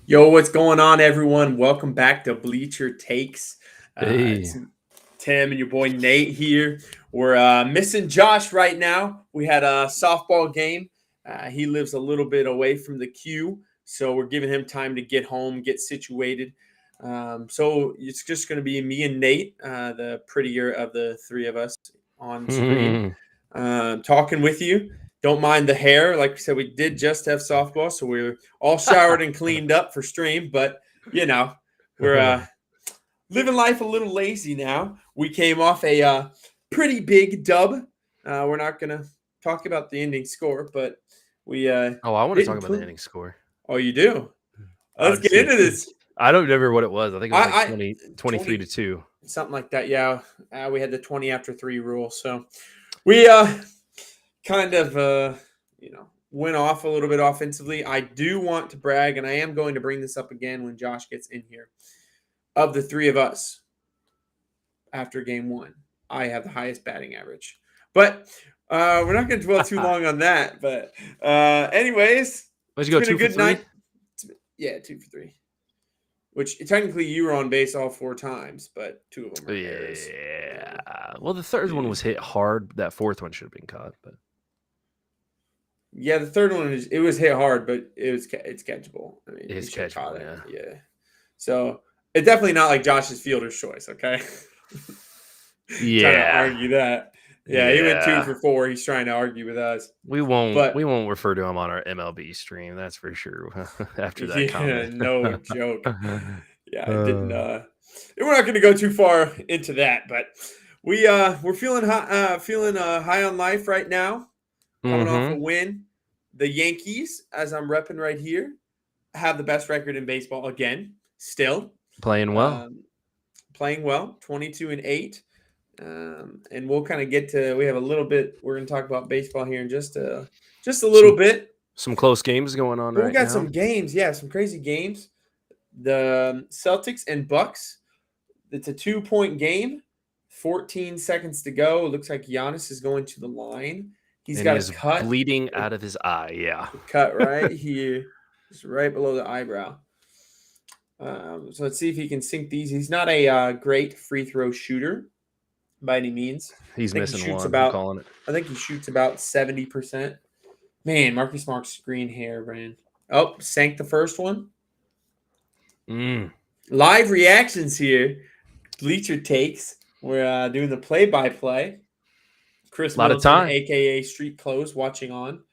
Yo, what's going on, everyone? Welcome back to Bleacher Takes. It's Hey. Tim and your boy Nate here. We're missing Josh right now. We had a softball game. He lives a little bit away from the queue, so we're giving him time to get home, get situated. So it's just going to be me and Nate, the prettier of the three of us on screen, talking with you. Don't mind the hair. Like we said, we did just have softball, so we're all showered and cleaned up for stream. But you know, we're living life a little lazy now. We came off a pretty big dub. We're not gonna talk about the ending score, but we Oh, I want to talk didn't about the put. inning score. Oh, you do. I Let's would get say into this. I don't remember what it was. I think it was like I 20, 23 20 to 2. something like that. Yeah, we had the 20 after three rule, so we kind of went off a little bit offensively. I do want to brag, and I am going to bring this up again when Josh gets in here. Of the three of us, after game one, I have the highest batting average. But we're not going to dwell too long on that. But anyways, Let's it's go been a two for good three. night. Yeah, 2 for 3. Which technically you were on base all 4 times, but 2 of them are errors. Yeah. Well, the third one was hit hard. That fourth one should have been caught, but Yeah, the third one it was hit hard, but it's catchable. I mean, he it's should have caught catchable. it. Yeah. Yeah. So it's definitely not like Josh's fielder's choice. Okay. Trying to Yeah. argue that. Yeah, he went two Yeah. for four. He's trying to argue with us, We won't but we won't refer to him on our MLB stream. That's for sure. After that yeah, comment. no joke. Yeah, I didn't. Uh, We're not going to go too far into that, but we're feeling high on life right now, coming off a mm-hmm. win. The Yankees, as I'm repping right here, have the best record in baseball again. Still, Playing well. um, playing well, 22-8. And we'll kind of get to. We have a little bit. We're going to talk about baseball here in just a little Some bit. some close games going on But we right got now. some games. Yeah, some crazy games. The Celtics and Bucks. It's a 2-point game. 14 seconds to go. It looks like Giannis is going to the line. He's And he got a is bleeding out of his eye. Yeah. cut right here, just right below the eyebrow. So let's see if he can sink these. He's not a great free throw shooter by any means. He's I think he missing shoots one. I'm about. calling it. I think he shoots about 70%. Man, Marcus Smart's green hair, Brand. Oh, sank the first one. Mm. Live reactions here. Bleacher takes. We're doing the play-by-play. Chris A lot of Middleton, time. aka Street Clothes, watching on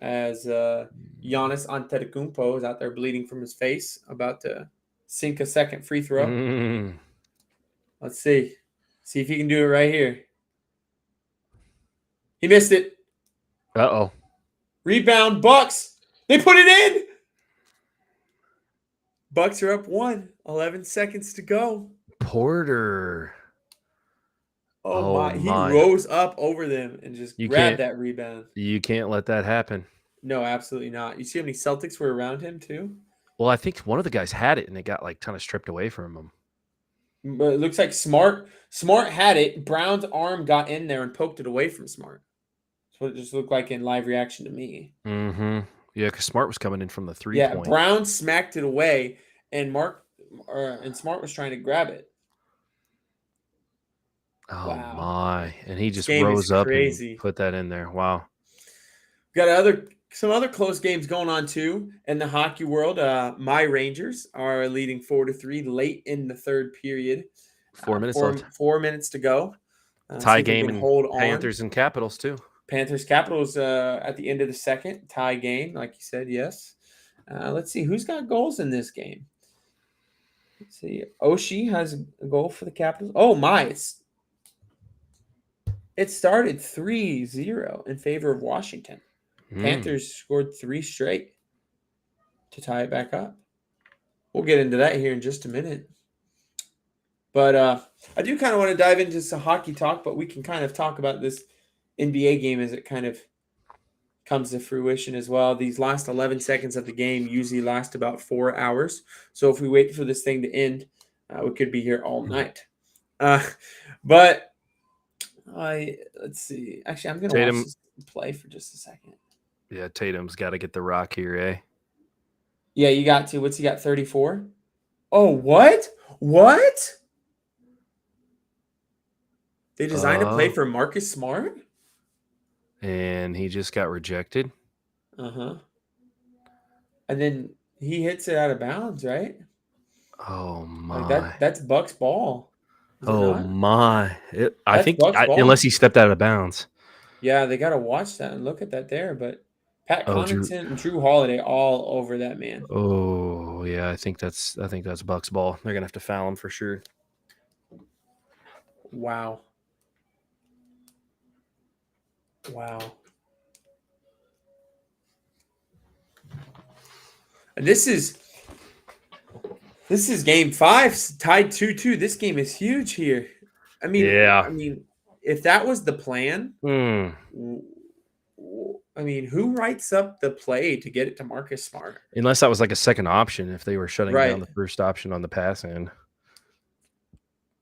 as Giannis Antetokounmpo is out there bleeding from his face, about to sink a second free throw. Mm. Let's see. See if he can do it right here. He missed it. Uh-oh. Rebound, Bucks. They put it in. Bucks are up 1. 11 seconds to go. Porter. Oh Oh my! He my. rose up over them and just You grabbed can't that rebound. you can't let that happen. No, absolutely not. You see how many Celtics were around him too? Well, I think one of the guys had it and it got like kind of stripped away from him. But it looks like Smart had it. Brown's arm got in there and poked it away from Smart. That's what it just looked like in live reaction to me. Mm-hmm. Yeah, because Smart was coming in from the Yeah, 3-point. Brown smacked it away, and Smart was trying to grab it. Oh Wow, my. And he this just game is rose up and crazy. put that in there. Wow. Got some other close games going on too in the hockey world. My Rangers are leading 4-3 late in the third period. 4 minutes left. 4 minutes to go. Tie See if they game can and hold on. Panthers and Capitals too. Panthers Capitals at the end of the second tie game, like you said. Yes. Let's see who's got goals in this game. Let's see. Oshie has a goal for the Capitals. Oh my! It started 3-0 in favor of Washington. Panthers scored 3 straight to tie it back up. We'll get into that here in just a minute. But I do kind of want to dive into some hockey talk, but we can kind of talk about this NBA game as it kind of comes to fruition as well. These last 11 seconds of the game usually last about 4 hours. So if we wait for this thing to end, we could be here all night. But let's see. Actually, I'm going to watch this play for just a second. Yeah, Tatum's got to get the rock here, eh? Yeah, you got to. What's he got? 34? Oh, what? What? They designed a play for Marcus Smart? And he just got rejected. Uh-huh. And then he hits it out of bounds, right? Oh Like my. that's Buck's ball. Is it Oh not? my. I That's think Buck's unless ball. he stepped out of bounds. Yeah, they got to watch that and look at that there. But Pat Oh, Drew. Connaughton and Drew Holiday all over that man. Oh yeah, I think that's Buck's ball. They're gonna have to foul him for sure. Wow. Wow. And this is game 5, tied 2-2. This game is huge here. I Yeah. mean, if that was the plan, Hmm. I mean, who writes up the play to get it to Marcus Smart? Unless that was like a second option if they were shutting down Right. the first option on the pass end.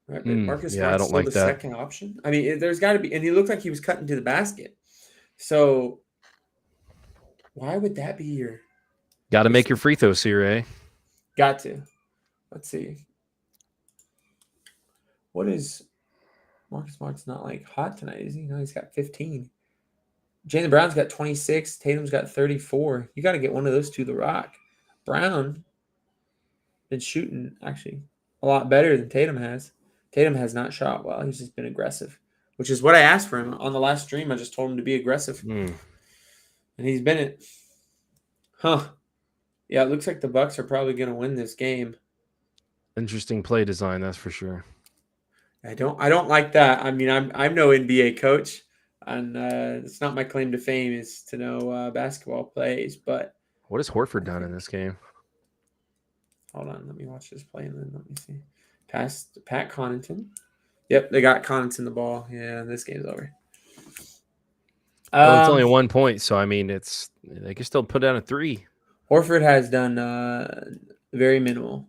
Right, but Marcus Yeah, I Smart's don't still like the that. second option. I mean, there's got to be, and he looked like he was cutting to the basket. So why would that be your? Got to make your free throws here, eh? Got to. Let's see. What is Marcus Smart's not like hot tonight, is he? No, he's got 15. Jaylen Brown's got 26. Tatum's got 34. You got to get one of those two the rock. Brown been shooting actually a lot better than Tatum has. Tatum has not shot well. He's just been aggressive, which is what I asked for him on the last stream. I just told him to be aggressive, and he's been it. Huh? Yeah, it looks like the Bucks are probably going to win this game. Interesting play design, that's for sure. I don't like that. I mean, I'm no NBA coach, and it's not my claim to fame is to know basketball plays. But what has Horford done in this game? Hold on, let me watch this play and then let me see. Pass to Pat Connaughton. Yep, they got Connaughton the ball. Yeah, this game's over. Well, it's only 1 point, so I mean, they can still put down a 3. Horford has done very minimal.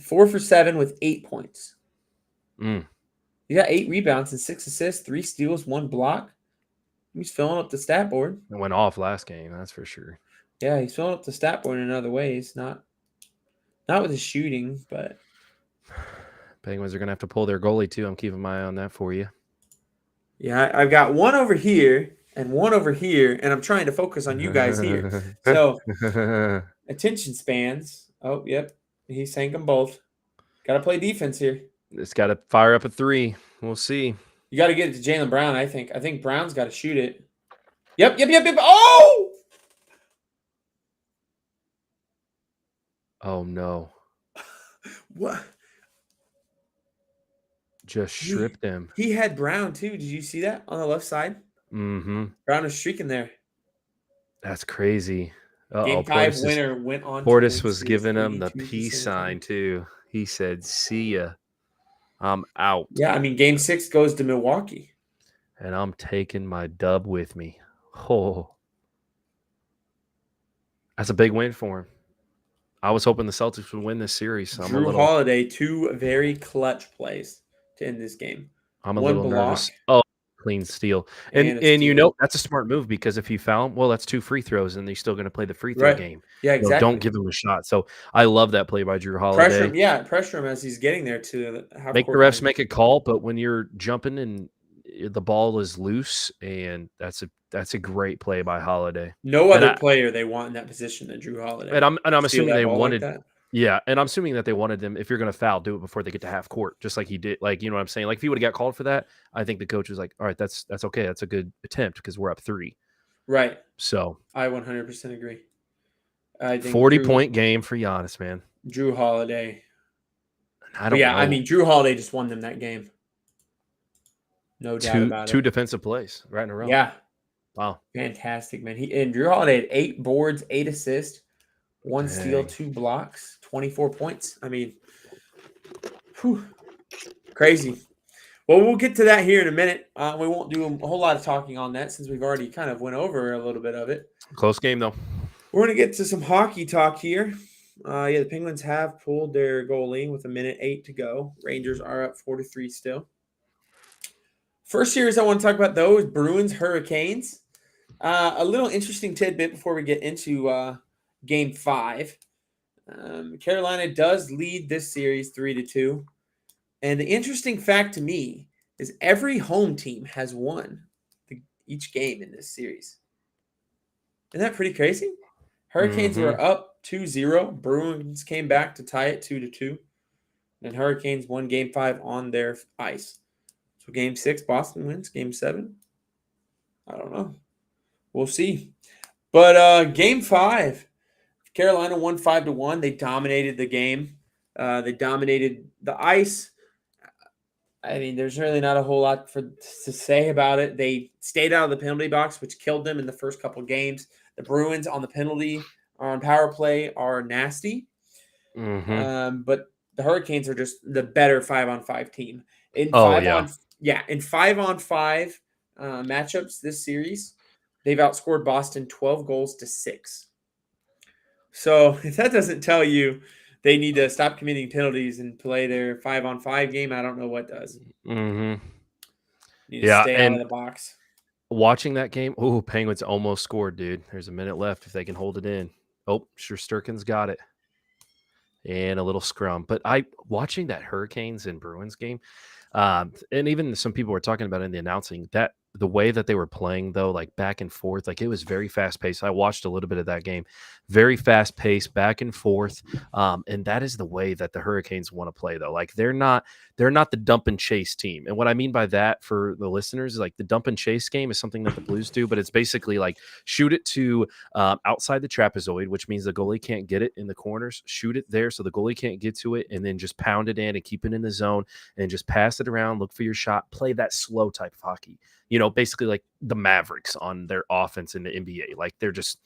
4 for 7 with 8 points. He got 8 rebounds and 6 assists, 3 steals, 1 block. He's filling up the stat board. It went off last game, that's for sure. Yeah, he's filling up the stat board in other ways. Not with his shooting, but Penguins are going to have to pull their goalie, too. I'm keeping my eye on that for you. Yeah, I've got one over here and one over here, and I'm trying to focus on you guys here. So, attention spans. Oh, yep. He sank them both. Got to play defense here. It's got to fire up a 3. We'll see. You got to get it to Jaylen Brown, I think. I think Brown's got to shoot it. Yep. Oh! Oh, no. What? Just stripped him. He had Brown, too. Did you see that on the left side? Mm-hmm. Brown was streaking there. That's crazy. Game 5 winner went on. Portis was giving him the peace sign, too. He said, see ya. I'm out. Yeah, I mean, Game 6 goes to Milwaukee. And I'm taking my dub with me. Oh. That's a big win for him. I was hoping the Celtics would win this series. So Drew Holiday, 2 very clutch plays to end this game. I'm a little nervous. Oh, clean steal. And you know, that's a smart move because if you foul him, well, that's 2 free throws and they're still going to play the free throw game. Yeah, exactly. Don't give him a shot. So I love that play by Drew Holiday. Pressure him as he's getting there to make the refs make a call, but when you're jumping and the ball is loose, and that's a great play by Holiday. No other player they want in that position than Drew Holiday. And I'm assuming they wanted yeah, and I'm assuming that they wanted them, if you're going to foul, do it before they get to half court, just like he did. Like, you know what I'm saying? Like, if he would have got called for that, I think the coach was like, all right, that's okay. That's a good attempt because we're up 3. Right. So. I 100% agree. I think 40-point game for Giannis, man. Drew Holiday. I don't know. I mean, Drew Holiday just won them that game. No doubt about it. 2 defensive plays right in a row. Yeah. Wow. Fantastic, man. And Drew Holiday had 8 boards, 8 assists, 1 steal, 2 blocks, 24 points. I mean, crazy. Well, we'll get to that here in a minute. We won't do a whole lot of talking on that since we've already kind of went over a little bit of it. Close game, though. We're going to get to some hockey talk here. The Penguins have pulled their goalie with 1:08 to go. Rangers are up 4-3 still. First series I want to talk about, though, is Bruins-Hurricanes. A little interesting tidbit before we get into Game 5. Carolina does lead this series 3-2. And the interesting fact to me is every home team has won each game in this series. Isn't that pretty crazy? Hurricanes were up 2-0. Bruins came back to tie it 2-2. And Hurricanes won Game 5 on their ice. So Game 6, Boston wins. Game 7, I don't know. We'll see. But Game 5, Carolina won 5-1. They dominated the game. They dominated the ice. I mean, there's really not a whole lot to say about it. They stayed out of the penalty box, which killed them in the first couple games. The Bruins on the penalty or on power play are nasty. But the Hurricanes are just the better 5-on-5 team. In 5-on-5 matchups this series, they've outscored Boston 12-6. So if that doesn't tell you they need to stop committing penalties and play their 5-on-5 game, I don't know what does. Need to stay out of the box. Watching that game, Penguins almost scored, dude. There's a minute left if they can hold it in. Oh, Shesterkin's got it. And a little scrum. But watching that Hurricanes and Bruins game, and even some people were talking about it in the announcing, that the way that they were playing, though, like back and forth, like it was very fast paced. I watched a little bit of that game, very fast paced, back and forth. And that is the way that the Hurricanes want to play, though. Like they're not the dump and chase team. And what I mean by that for the listeners is like the dump and chase game is something that the Blues do, but it's basically like shoot it to outside the trapezoid, which means the goalie can't get it in the corners, shoot it there so the goalie can't get to it, and then just pound it in and keep it in the zone and just pass it around, look for your shot, play that slow type of hockey. Basically like the Mavericks on their offense in the NBA. Like they're just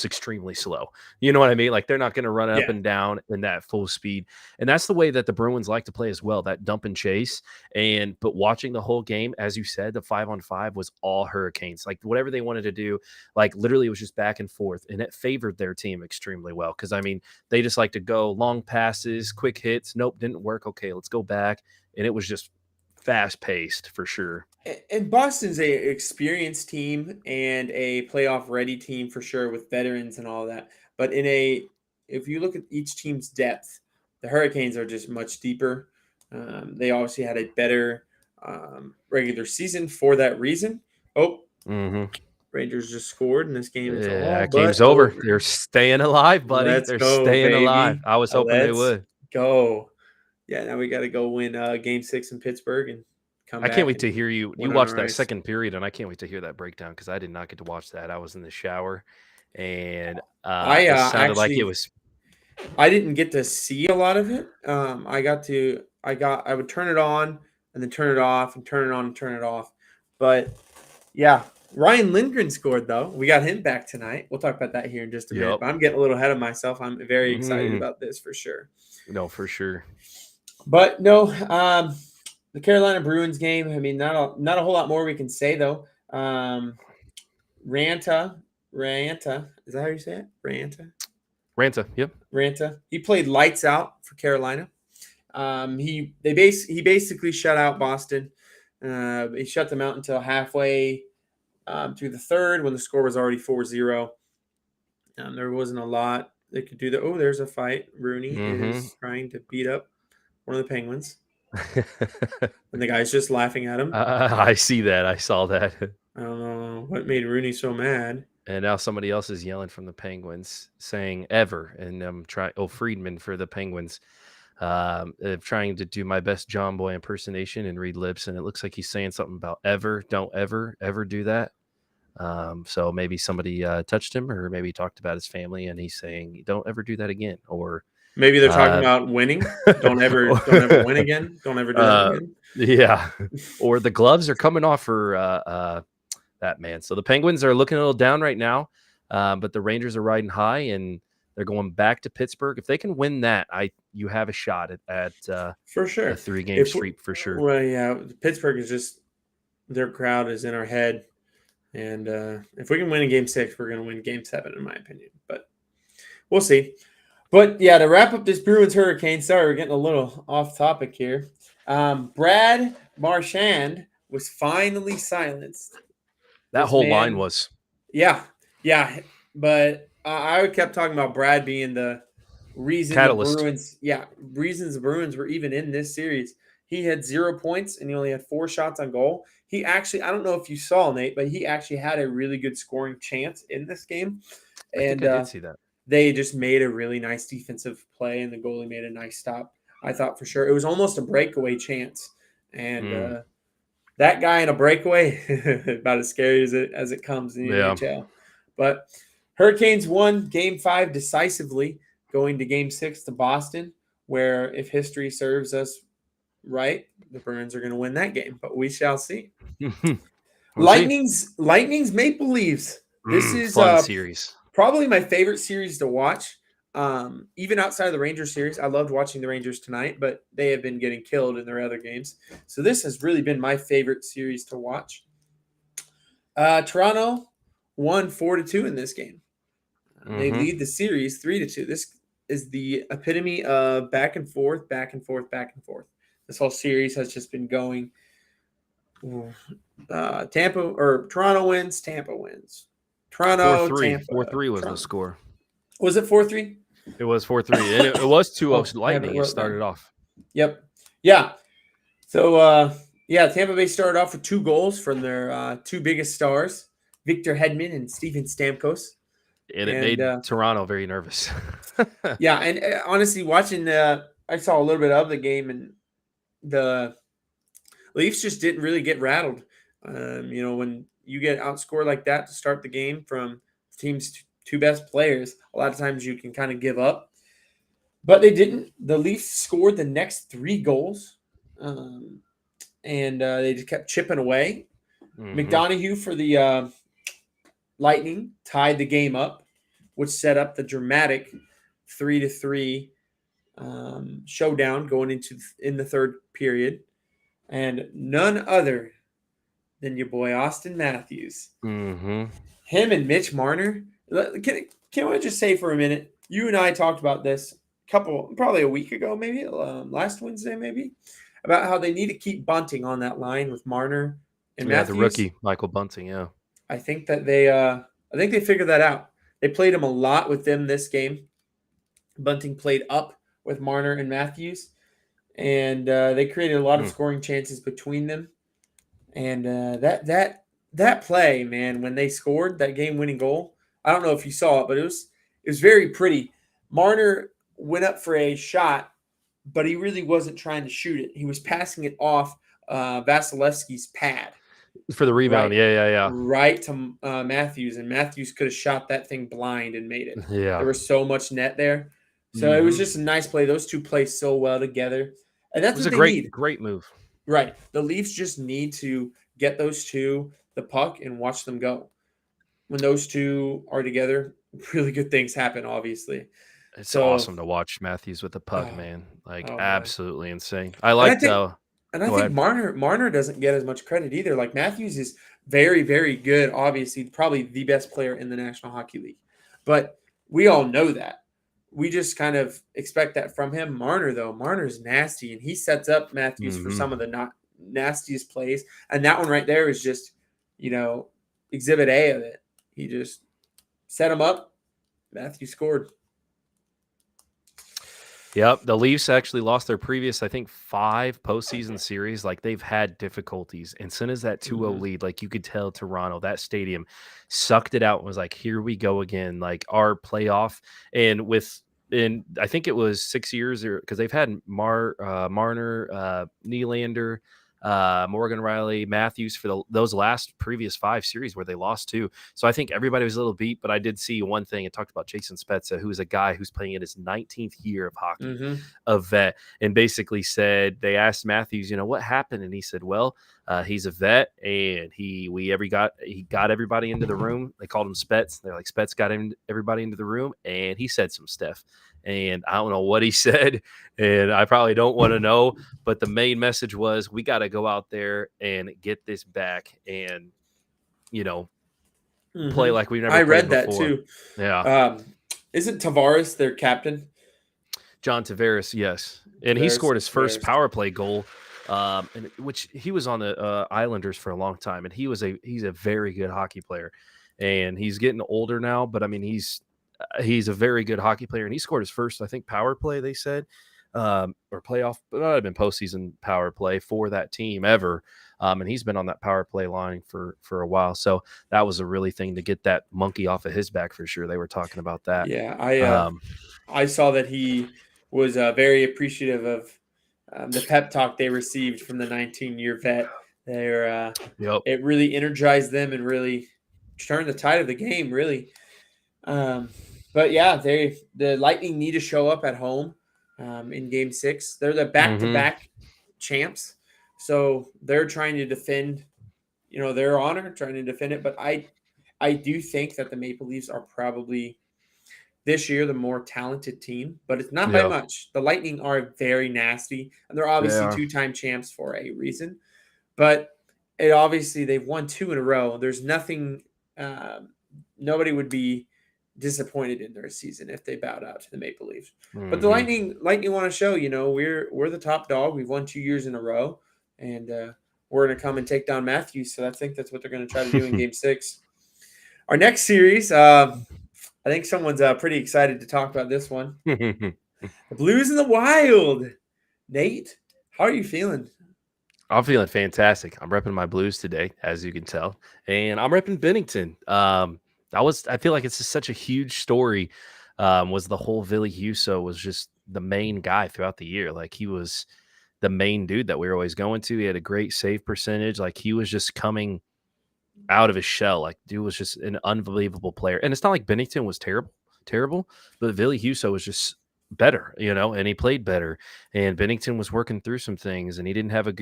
extremely slow. You know what I mean? Like they're not going to run up and down in that full speed. And that's the way that the Bruins like to play as well, that dump and chase. But watching the whole game, as you said, the 5-on-5 was all Hurricanes. Like whatever they wanted to do, like literally it was just back and forth. And it favored their team extremely well. Cause I mean, they just like to go long passes, quick hits. Nope, didn't work. Okay, let's go back. And it was just fast paced for sure. And Boston's a experienced team and a playoff ready team for sure with veterans and all that. But if you look at each team's depth, the Hurricanes are just much deeper. They obviously had a better regular season for that reason. Rangers just scored in this game. Game's over. They're staying alive, buddy. They're staying alive. I was hoping they would. Go. Yeah, now we got to go win Game 6 in Pittsburgh and come back. I can't wait to hear you. You watched that second period, and I can't wait to hear that breakdown because I did not get to watch that. I was in the shower, and it sounded like it was. I didn't get to see a lot of it. I would turn it on and then turn it off and turn it on and turn it off. But yeah, Ryan Lindgren scored though. We got him back tonight. We'll talk about that here in just a minute. But I'm getting a little ahead of myself. I'm very excited about this for sure. No, for sure. But no, the Carolina Bruins game. I mean, not a whole lot more we can say though. Ranta, is that how you say it? Ranta, yep. Ranta. He played lights out for Carolina. He basically shut out Boston. He shut them out until halfway through the third when the score was already 4-0. There wasn't a lot they could do. There's a fight. Rooney is trying to beat up one of the Penguins. And the guy's just laughing at him. I see that. I saw that. I don't know what made Rooney so mad. And now somebody else is yelling from the Penguins saying ever. And I'm trying. Friedman for the Penguins. Trying to do my best John Boy impersonation and read lips. And it looks like he's saying something about ever. Don't ever do that. So maybe somebody touched him or maybe talked about his family. And he's saying, don't ever do that again. Or maybe they're talking about winning. Don't ever win again. Don't ever do that again. Yeah. Or the gloves are coming off for that man. So the Penguins are looking a little down right now, but the Rangers are riding high and they're going back to Pittsburgh. If they can win that, you have a shot at for sure a 3-game streak for sure. Well, yeah, Pittsburgh is just their crowd is in our head, and if we can win in Game 6, we're going to win Game 7, in my opinion. But we'll see. But yeah, to wrap up this Bruins Hurricanes, sorry, we're getting a little off topic here. Brad Marchand was finally silenced. That whole line was. Yeah. But I kept talking about Brad being the Catalyst. Reasons the Bruins were even in this series. He had 0 points and he only had 4 shots on goal. He actually, I don't know if you saw, Nate, but he actually had a really good scoring chance in this game. I think And I did see that. they just made a really nice defensive play, and the goalie made a nice stop. I thought for sure. It was almost a breakaway chance. And that guy in a breakaway, about as scary as it comes in the NHL. But Hurricanes won Game 5 decisively, going to Game 6 to Boston, where if history serves us right, the Bruins are going to win that game. But we shall see. Lightning's Maple Leafs. This is fun series. Probably my favorite series to watch. Even outside of the Rangers series, I loved watching the Rangers tonight, but they have been getting killed in their other games. So this has really been my favorite series to watch. Toronto won 4-2 in this game. They lead the series 3-2. This is the epitome of back and forth, back and forth, back and forth. This whole series has just been going. Toronto wins, Tampa wins. Toronto, 4-3. Tampa. 4-3 was Toronto. the score. Was it 4-3? It was 4-3. And it was 2-0 Lightning. It started off. Yep. Yeah. So, Tampa Bay started off with 2 goals from their 2 biggest stars, Victor Hedman and Steven Stamkos. And it made Toronto very nervous. Yeah, and honestly, watching I saw a little bit of the game, and the Leafs just didn't really get rattled. When you get outscored like that to start the game from the team's 2 best players, a lot of times you can kind of give up. But they didn't. The Leafs scored the next 3 goals, and they just kept chipping away. McDonough for the Lightning tied the game up, which set up the dramatic 3-3 showdown going in the third period. And none other than your boy Austin Matthews. Him and Mitch Marner. Can I just say for a minute, you and I talked about this probably a week ago, maybe last Wednesday, maybe, about how they need to keep Bunting on that line with Marner and Matthews. The rookie Michael Bunting. Yeah, I think that they figured that out. They played him a lot with them this game. Bunting played up with Marner and Matthews, and they created a lot of scoring chances between them. And that play, man, when they scored that game-winning goal, I don't know if you saw it, but it was very pretty. Marner went up for a shot, but he really wasn't trying to shoot it. He was passing it off Vasilevsky's pad. For the rebound, yeah. Right to Matthews, and Matthews could have shot that thing blind and made it. Yeah. There was so much net there. So it was just a nice play. Those 2 play so well together. And that's what they need. Great move. Right. The Leafs just need to get those 2 the puck and watch them go. When those 2 are together, really good things happen, obviously. It's awesome to watch Matthews with the puck, man. Absolutely insane. I like And I think Marner doesn't get as much credit either. Like, Matthews is very, very good, obviously, probably the best player in the National Hockey League. But we all know that. We just kind of expect that from him. Marner's nasty, and he sets up Matthews for some of the nastiest plays. And that one right there is just, exhibit A of it. He just set him up. Matthews scored. Yep, the Leafs actually lost their previous, I think, 5 postseason series. Like, they've had difficulties. And as soon as that 2-0 lead, like, you could tell Toronto, that stadium, sucked it out and was like, here we go again. Like, our playoff. And I think it was 6 years, because they've had Marner, Nylander, Morgan Riley, Matthews for those last previous 5 series where they lost 2. So I think everybody was a little beat, but I did see one thing. It talked about Jason Spezza, who is a guy who's playing in his 19th year of hockey, a vet, and basically said, they asked Matthews, what happened? And he said, well, he's a vet, and he got everybody into the room. They called him Spetz. They're like, Spetz got everybody into the room, and he said some stuff. And I don't know what he said, and I probably don't want to know, but the main message was, we got to go out there and get this back and, play like we've never played before. I read that too. Yeah. Isn't Tavares their captain? John Tavares, yes. And he scored his first power play goal, which he was on the Islanders for a long time, and he's a very good hockey player. And he's getting older now, but I mean, he's he's a very good hockey player, and he scored his first, I think, power play, they said, or playoff, but it might have been postseason power play for that team ever. And he's been on that power play line for a while. So that was a really thing to get that monkey off of his back for sure. They were talking about that. Yeah, I saw that he was very appreciative of the pep talk they received from the 19-year vet. Yep. It really energized them and really turned the tide of the game, really. But yeah, the Lightning need to show up at home in Game 6. They're the back-to-back champs, so they're trying to defend, their honor, trying to defend it. But I do think that the Maple Leafs are probably this year the more talented team, but it's not by much. The Lightning are very nasty, and they're obviously two-time champs for a reason. But they've won 2 in a row. There's nothing. Nobody would be disappointed in their season if they bowed out to the Maple Leafs. But the Lightning want to show, we're the top dog. We've won 2 years in a row, and we're going to come and take down Matthews. So I think that's what they're going to try to do in Game 6. Our next series, I think someone's pretty excited to talk about this one. The Blues and the Wild. Nate, how are you feeling? I'm feeling fantastic. I'm repping my Blues today, as you can tell, and I'm repping Bennington. I feel like it's just such a huge story. Was the whole Ville Husso was just the main guy throughout the year. Like, he was the main dude that we were always going to. He had a great save percentage. Like, he was just coming out of his shell. Like, dude was just an unbelievable player. And it's not like Bennington was terrible, but Ville Husso was just better, and he played better. And Bennington was working through some things, and he didn't have a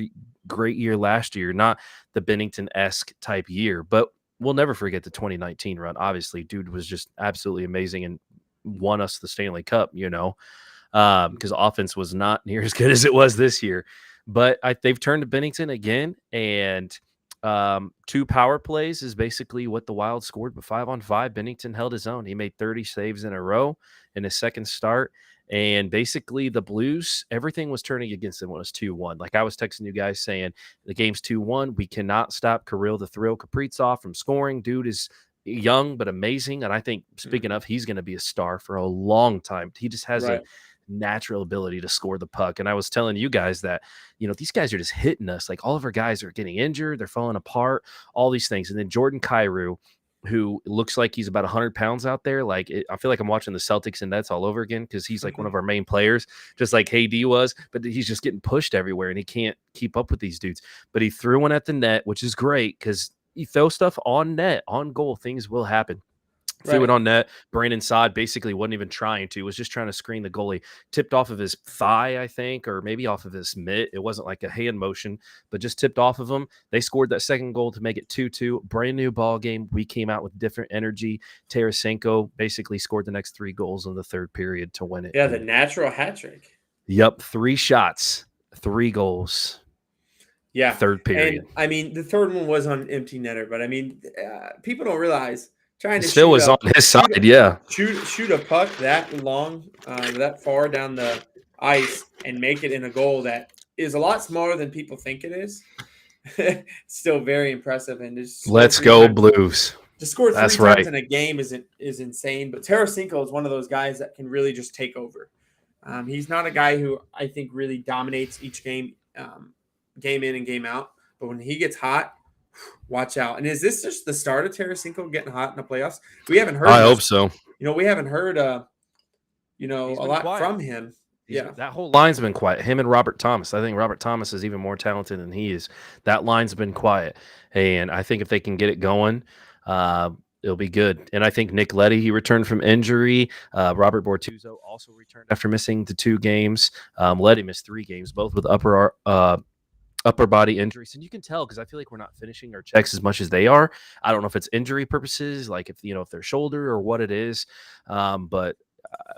great year last year. Not the Bennington-esque type year, but we'll never forget the 2019 run. Obviously, dude was just absolutely amazing and won us the Stanley Cup, because offense was not near as good as it was this year. But they've turned to Bennington again, and 2 power plays is basically what the Wild scored, but 5-on-5, Bennington held his own. He made 30 saves in a row in his second start. And basically the Blues, everything was turning against them when it was 2-1. Like, I was texting you guys saying the game's 2-1. We cannot stop Kirill the Thrill Kaprizov from scoring. Dude is young but amazing. And I think, speaking of, he's going to be a star for a long time. He just has a natural ability to score the puck. And I was telling you guys that, these guys are just hitting us. Like, all of our guys are getting injured. They're falling apart, all these things. And then Jordan Kyrou, who looks like he's about 100 pounds out there. Like, I feel like I'm watching the Celtics and Nets all over again, because he's like one of our main players, just like KD was, but he's just getting pushed everywhere and he can't keep up with these dudes. But he threw one at the net, which is great, because you throw stuff on net, on goal, things will happen. Threw it on net. Brandon Saad basically wasn't even trying to, was just trying to screen the goalie. Tipped off of his thigh, I think, or maybe off of his mitt. It wasn't like a hand motion, but just tipped off of him. They scored that second goal to make it 2-2. Brand new ball game. We came out with different energy. Tarasenko basically scored the next 3 goals in the third period to win it. Yeah, the natural hat trick. Yep, 3 shots, 3 goals. Yeah. Third period. And, I mean, the third one was on empty netter, but, I mean, people don't realize – trying to still was on his side, shoot a puck that long, that far down the ice, and make it in a goal that is a lot smaller than people think it is. Still very impressive, and just let's go Blues. To score 3 times in a game is insane. But Tarasenko is one of those guys that can really just take over. He's not a guy who I think really dominates each game, game in and game out. But when he gets hot, watch out. And is this just the start of Tarasenko getting hot in the playoffs? We haven't heard. I hope so. We haven't heard, a lot quiet from him. That whole line's been quiet. Him and Robert Thomas. I think Robert Thomas is even more talented than he is. That line's been quiet. And I think if they can get it going, it'll be good. And I think Nick Leddy, he returned from injury. Robert Bortuzzo also returned after missing the 2 games. Leddy missed 3 games, both with upper body injuries. And you can tell, because I feel like we're not finishing our checks as much as they are. I don't know if it's injury purposes, like if their shoulder or what it is. But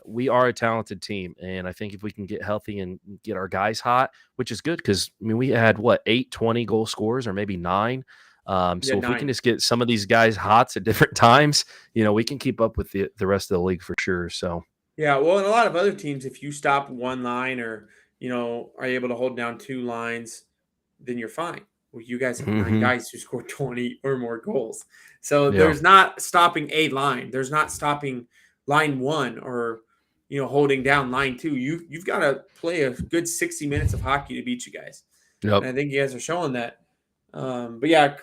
we are a talented team. And I think if we can get healthy and get our guys hot, which is good, because we had 8 20 goal scorers, or maybe 9. So if we can just get some of these guys hots at different times, we can keep up with the rest of the league for sure. So yeah, well, in a lot of other teams, if you stop one line, or are able to hold down 2 lines, then you're fine. Well, you guys have 9 guys who scored 20 or more goals. So there's not stopping a line. There's not stopping line one or holding down line two. You've got to play a good 60 minutes of hockey to beat you guys, Yep. and I think you guys are showing that. But yeah,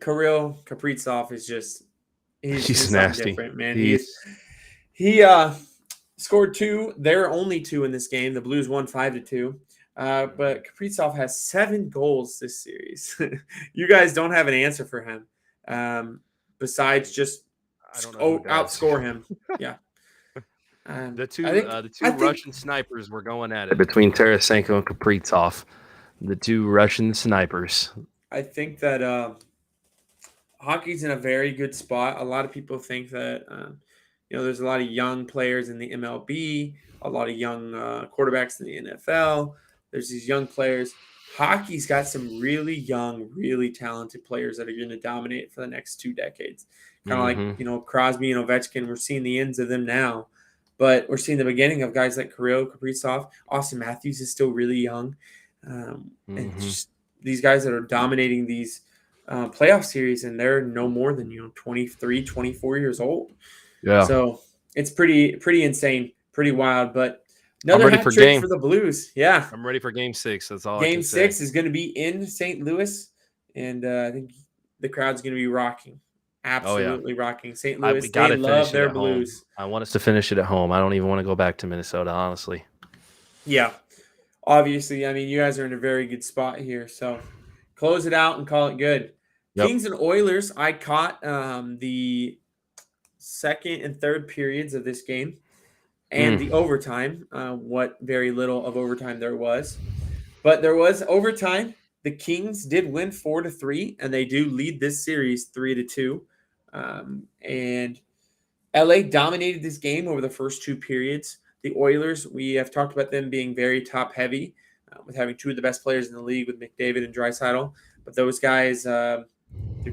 Kirill Kaprizov is just he's something nasty. different, man. He's He scored two. There are only two in this game. The Blues won 5-2. But Kaprizov has 7 goals this series. You guys don't have an answer for him, besides just I don't know who does. outscore him. Yeah. The two I think Russian snipers were going at it between Tarasenko and Kaprizov. The two Russian snipers. I think that hockey's in a very good spot. A lot of people think that there's a lot of young players in the MLB, a lot of young quarterbacks in the NFL. There's these young players. Hockey's got some really young, really talented players that are going to dominate for the next 2 decades. Kind of like Crosby and Ovechkin. We're seeing the ends of them now, but we're seeing the beginning of guys like Kirill Kaprizov. Austin Matthews is still really young, and just these guys that are dominating these playoff series, and they're no more than 23, 24 years old. Yeah. So it's pretty insane, pretty wild. But another hat trick for the Blues. Yeah, I'm ready for Game 6. That's all. Game 6 is going to be in St. Louis, and I think the crowd's going to be rocking. Absolutely rocking. St. Louis, they love their Blues. I want us to finish it at home. I don't even want to go back to Minnesota, honestly. Yeah, obviously. I mean, you guys are in a very good spot here. So close it out and call it good. Yep. Kings and Oilers. I caught the second and third periods of this game and the overtime. What very little of overtime there was, but there was overtime. The Kings did win 4-3, and they do lead this series 3-2. And LA dominated this game over the first 2 periods. The Oilers, we have talked about them being very top heavy, with having 2 of the best players in the league with McDavid and Draisaitl. But those guys, their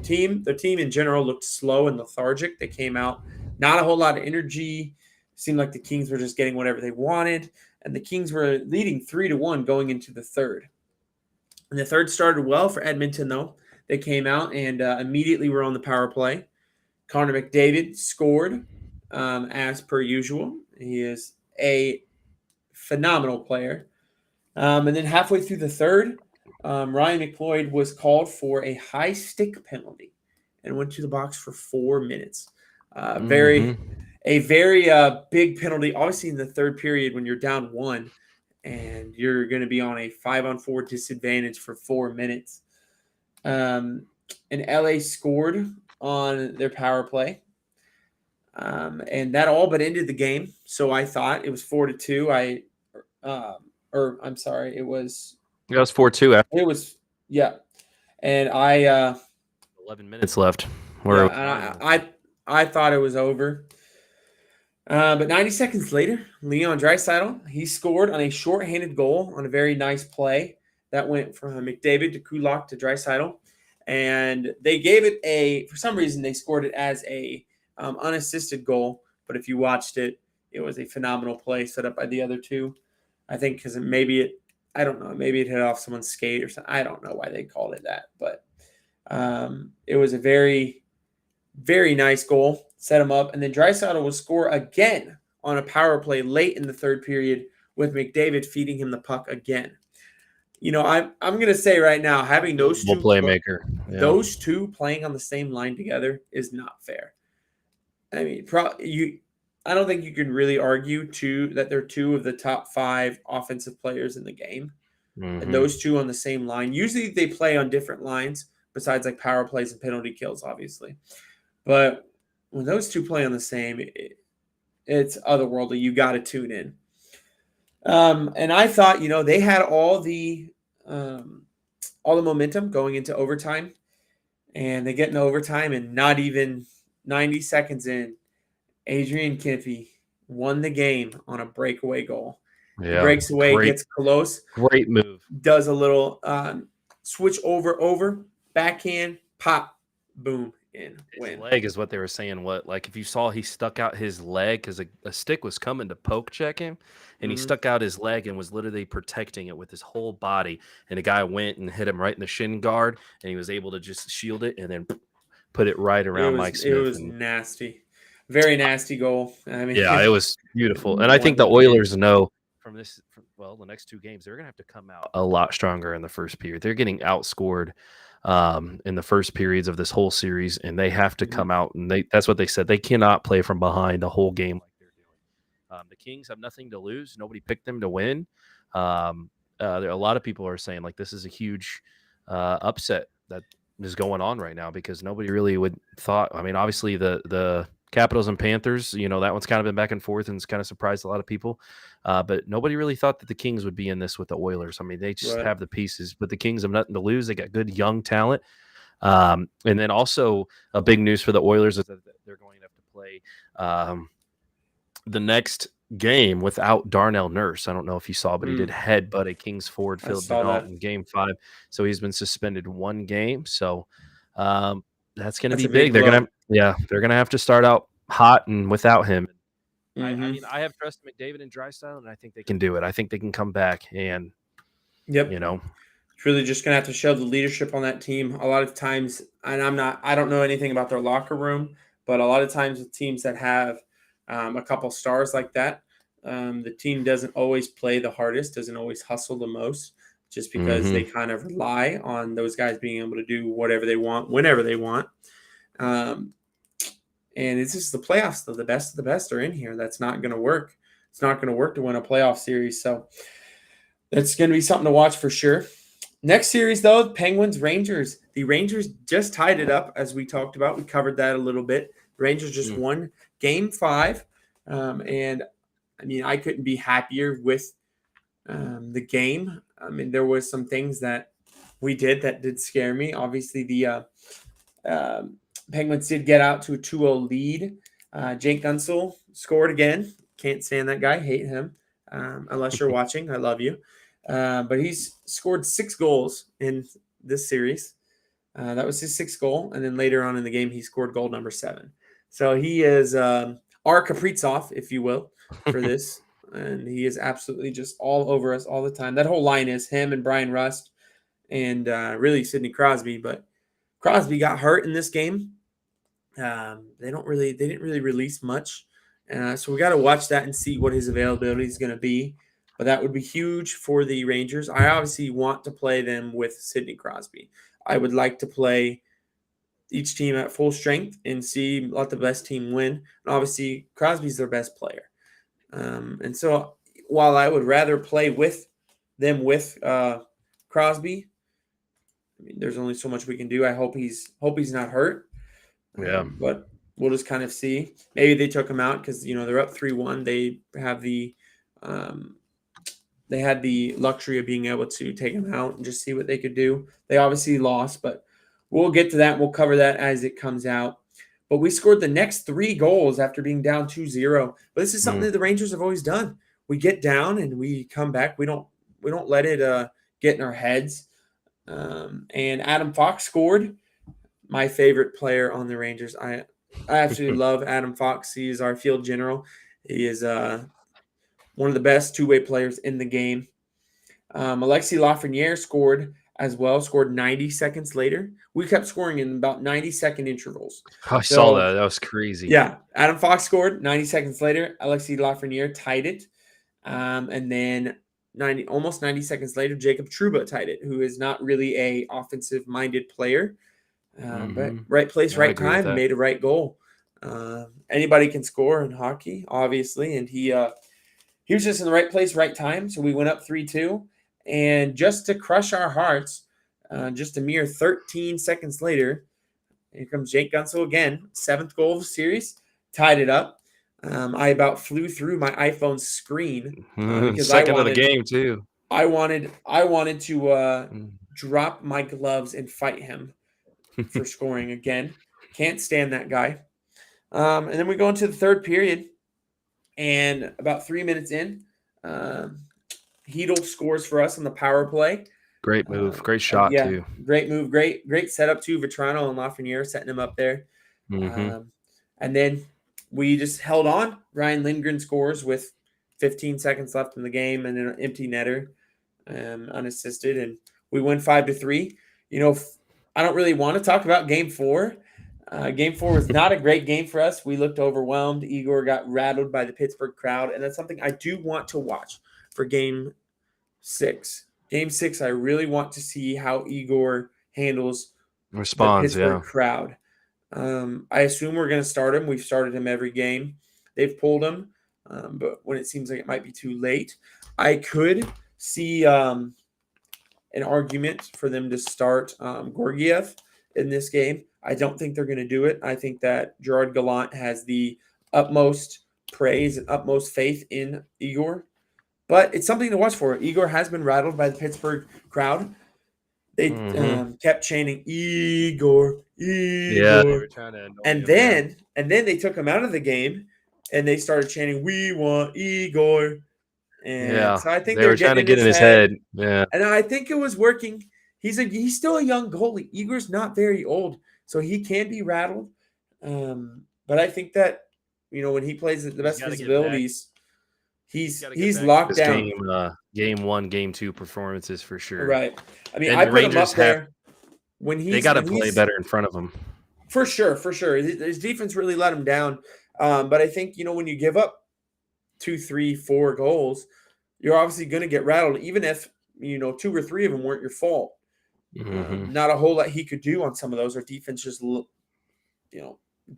team in general looked slow and lethargic. They came out not a whole lot of energy. Seemed like the Kings were just getting whatever they wanted, and the Kings were leading 3-1 going into the third. And the third started well for Edmonton, though. They came out and immediately were on the power play. Connor McDavid scored as per usual. He is a phenomenal player. And then halfway through the third, Ryan McLeod was called for a high stick penalty and went to the box for 4 minutes. A very big penalty, obviously in the third period when you're down 1 and you're going to be on a 5-on-4 disadvantage for 4 minutes. And LA scored on their power play. And that all but ended the game. So I thought it was 4-2. I'm sorry, it was 4-2 after. It was, yeah. And I 11 minutes left. I thought it was over. But 90 seconds later, Leon Draisaitl, he scored on a shorthanded goal on a very nice play that went from McDavid to Kulak to Draisaitl. And they gave it for some reason, they scored it as a unassisted goal. But if you watched it, it was a phenomenal play set up by the other two. I think because I don't know, maybe it hit off someone's skate or something. I don't know why they called it that. But it was a very, very nice goal. Set him up. And then Draisaitl will score again on a power play late in the third period with McDavid feeding him the puck again. I'm going to say right now, having those two playmaker, those two playing on the same line together is not fair. I mean, I don't think you can really argue that they're 2 of the top 5 offensive players in the game. And those two on the same line. Usually they play on different lines besides like power plays and penalty kills, obviously. But when those two play on the same, it's otherworldly. You got to tune in. And I thought, they had all the momentum going into overtime, and they get into overtime, and not even 90 seconds in, Adrian Kiffey won the game on a breakaway goal. Yeah, breaks away, gets close. Great move. Does a little switch over, backhand, pop, boom. His leg is what they were saying. If you saw, he stuck out his leg because a stick was coming to poke check him, and he stuck out his leg and was literally protecting it with his whole body. And the guy went and hit him right in the shin guard, and he was able to just shield it and then put it right around Mike Smith. It was nasty. Very nasty goal. I mean, Yeah, it was beautiful. And no I think wonder the we did. Oilers know well, the next two games, they're going to have to come out a lot stronger in the first period. They're getting outscored in the first periods of this whole series, and they have to Mhm. come out. And that's what they said. They cannot play from behind the whole game like they're doing. The Kings have nothing to lose. Nobody picked them to win. A lot of people are saying like this is a huge upset that is going on right now because nobody really would thought. I mean, obviously the Capitals and Panthers, that one's kind of been back and forth and it's kind of surprised a lot of people. But nobody really thought that the Kings would be in this with the Oilers. I mean, they just Right. have the pieces, but the Kings have nothing to lose. They got good young talent. And then also a big news for the Oilers is that they're going to have to play the next game without Darnell Nurse. I don't know if you saw, but he did headbutt a Kings forward, I Philip saw Denault, that. in Game 5. So he's been suspended one game. So that's going to That's be a big big. They're blow. going to have to start out hot and without him. I Hmm. mean, I have trust in McDavid and Drysdale, and I think they can do it. I think they can come back and, Yep. It's really just gonna have to show the leadership on that team. A lot of times, and I don't know anything about their locker room, but a lot of times with teams that have a couple stars like that, the team doesn't always play the hardest, doesn't always hustle the most, just because they mhm. kind of rely on those guys being able to do whatever they want, whenever they want. Um, and it's just the playoffs, though. The best of the best are in here. That's not going to work. It's not going to work to win a playoff series. So that's going to be something to watch for sure. Next series, though, Penguins Rangers. The Rangers just tied it up, as we talked about. We covered that a little bit. Rangers just Mm. won Game 5, and I mean, I couldn't be happier with the game. I mean, there was some things that we did that did scare me. Obviously, the Penguins did get out to a 2-0 lead. Jake Gunsel scored again. Can't stand that guy. Hate him. Unless you're watching, I love you. But he's scored 6 goals in this series. That was his 6th goal. And then later on in the game, he scored goal number 7. So he is our Kaprizov, if you will, for this. And he is absolutely just all over us all the time. That whole line is him and Brian Rust and really Sidney Crosby. But Crosby got hurt in this game. They didn't really release much. So we got to watch that and see what his availability is going to be. But that would be huge for the Rangers. I obviously want to play them with Sidney Crosby. I would like to play each team at full strength and let the best team win. And obviously, Crosby's their best player. And so while I would rather play with them with Crosby, I mean, there's only so much we can do. I hope he's not hurt. Yeah. But we'll just kind of see. Maybe they took him out because they're up 3-1. They have they had the luxury of being able to take him out and just see what they could do. They obviously lost, but we'll get to that. We'll cover that as it comes out. But we scored the next 3 goals after being down 2-0. But this is something that the Rangers have always done. We get down and we come back. We don't let it get in our heads. And Adam Fox scored. My favorite player on the Rangers. I absolutely love Adam Fox. He is our field general. He is one of the best two-way players in the game. Alexis Lafreniere scored as well, scored 90 seconds later. We kept scoring in about 90-second intervals. I saw that. That was crazy. Yeah, Adam Fox scored 90 seconds later. Alexis Lafreniere tied it. And then almost 90 seconds later, Jacob Trouba tied it, who is not really a offensive-minded player. But right place, right time, made a right goal. Anybody can score in hockey, obviously, and he was just in the right place, right time. So we went up 3-2, and just to crush our hearts, just a mere 13 seconds later, here comes Jake Gunsel again, 7th goal of the series, tied it up. I about flew through my iPhone screen because second of the game too. I wanted to drop my gloves and fight him for scoring again. Can't stand that guy. And then we go into the third period, and about 3 minutes in, Hedel scores for us on the power play. Great move. Great shot, too. Great move. Great setup, too. Vetrano and Lafreniere setting him up there. And then we just held on. Ryan Lindgren scores with 15 seconds left in the game and an empty netter, unassisted. And we win 5-3. I don't really want to talk about Game 4 Game 4 was not a great game for us. We looked overwhelmed. Igor got rattled by the Pittsburgh crowd, and that's something I do want to watch for Game 6. Game 6, I really want to see how Igor handles the Responds, Pittsburgh yeah. crowd. I assume we're going to start him. We've started him every game. They've pulled him, but when it seems like it might be too late, I could see an argument for them to start Gorgiev in this game. I don't think they're going to do it. I think that Gerard Gallant has the utmost praise and utmost faith in Igor. But it's something to watch for. Igor has been rattled by the Pittsburgh crowd. They kept chanting Igor, Yeah, they Igor, were trying to annoy and him, then they took him out of the game, and they started chanting "We want Igor," and so I think they they're were trying to getting in get in his his head, head. Yeah, and I think it was working. He's still a young goalie. Igor's not very old, so he can be rattled. But I think that when he plays at the best of his abilities, he's locked down. Game 1, game 2 performances for sure. Right. I mean, And I the put him Rangers up there when they got to play better in front of him. For sure. His defense really let him down. But I think, when you give up 2, 3, 4 goals, you're obviously going to get rattled, even if, 2 or 3 of them weren't your fault. Not a whole lot he could do on some of those. Our defense just,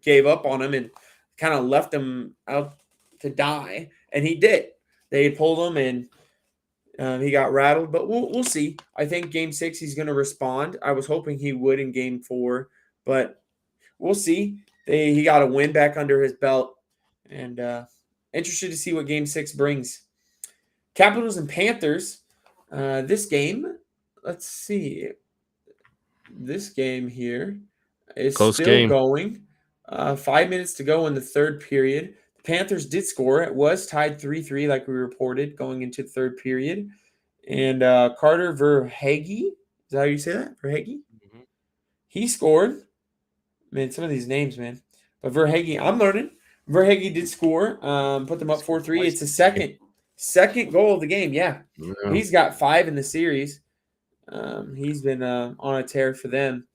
gave up on him and kind of left him out to die. And he did. They pulled him and he got rattled. But we'll see. I think Game 6 he's going to respond. I was hoping he would in Game 4, but we'll see. He got a win back under his belt, and interested to see what Game 6 brings. Capitals and Panthers. This game, let's see. This game here is Close still game. going. 5 minutes to go in the third period. The Panthers did score. It was tied 3-3, like we reported, going into the third period. And Carter Verhaeghe, is that how you say that? Verhaeghe? He scored. Man, some of these names, man. But Verhaeghe, I'm learning. Verhaeghe did score. Put them up 4-3. It's the second goal of the game. Yeah. He's got 5 in the series. He's been on a tear for them.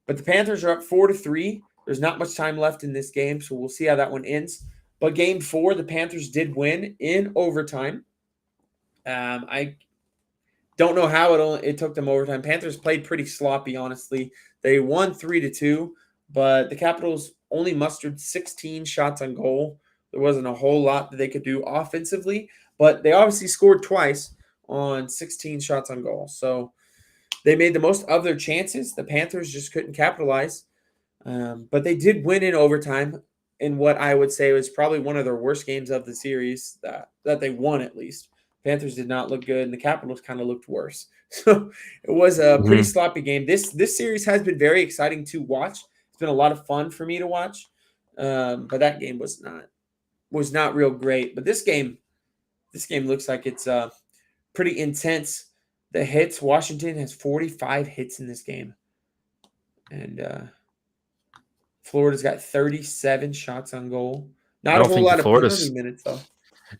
But the Panthers are up 4-3. There's not much time left in this game, so we'll see how that one ends. But Game 4, the Panthers did win in overtime. I don't know how it took them overtime. Panthers played pretty sloppy, honestly. They won 3-2, but the Capitals only mustered 16 shots on goal. There wasn't a whole lot that they could do offensively, but they obviously scored twice on 16 shots on goal. So they made the most of their chances. The Panthers just couldn't capitalize. But they did win in overtime in what I would say was probably one of their worst games of the series that they won, at least. Panthers did not look good, and the Capitals kind of looked worse. So it was a pretty sloppy game. This series has been very exciting to watch. It's been a lot of fun for me to watch. But that game was not real great. But this game looks like it's pretty intense. The hits, Washington has 45 hits in this game. And Florida's got 37 shots on goal. Not a whole lot of penalty minutes, though.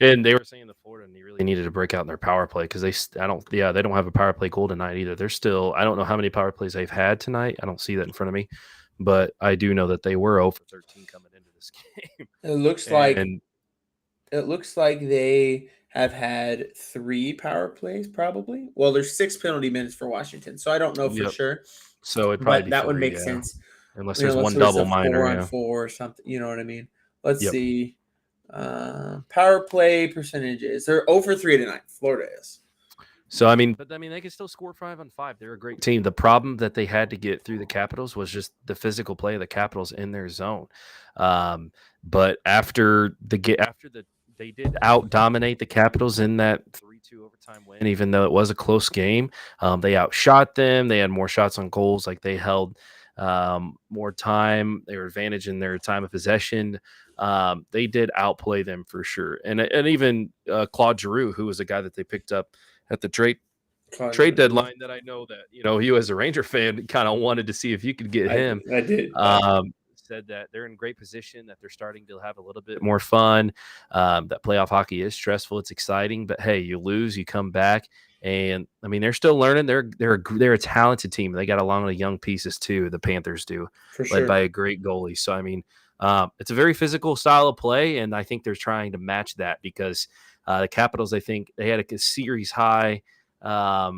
And they were saying the Florida really needed to break out in their power play because they don't have a power play goal tonight either. They're still, I don't know how many power plays they've had tonight. I don't see that in front of me, but I do know that they were 0 for 13 coming into this game. It looks like they have had 3 power plays probably. Well, there's 6 penalty minutes for Washington, so I don't know for sure. So it probably that would make sense. Unless there's one double minor, 4-on-4 or something. You know what I mean? Let's see. Power play percentages. They're 0 for 3 tonight. Florida is. So they can still score 5 on 5. They're a great team. The problem that they had to get through the Capitals was just the physical play of the Capitals in their zone. But after they did out dominate the Capitals in that 3-2 overtime win, even though it was a close game. They outshot them. They had more shots on goals. Like they held more time. They were advantage in their time of possession. They did outplay them for sure. And even Claude Giroux, who was a guy that they picked up at the trade deadline, that I know that, you as a Ranger fan kind of wanted to see if you could get him. I did. said that they're in great position, that they're starting to have a little bit more fun. That playoff hockey is stressful. It's exciting, but hey, you lose, you come back. And I mean, they're still learning. They're a talented team. They got a lot of young pieces too. The Panthers do, For led by sure. a great goalie. So I mean, it's a very physical style of play, and I think they're trying to match that because the Capitals, I think they had a series high. I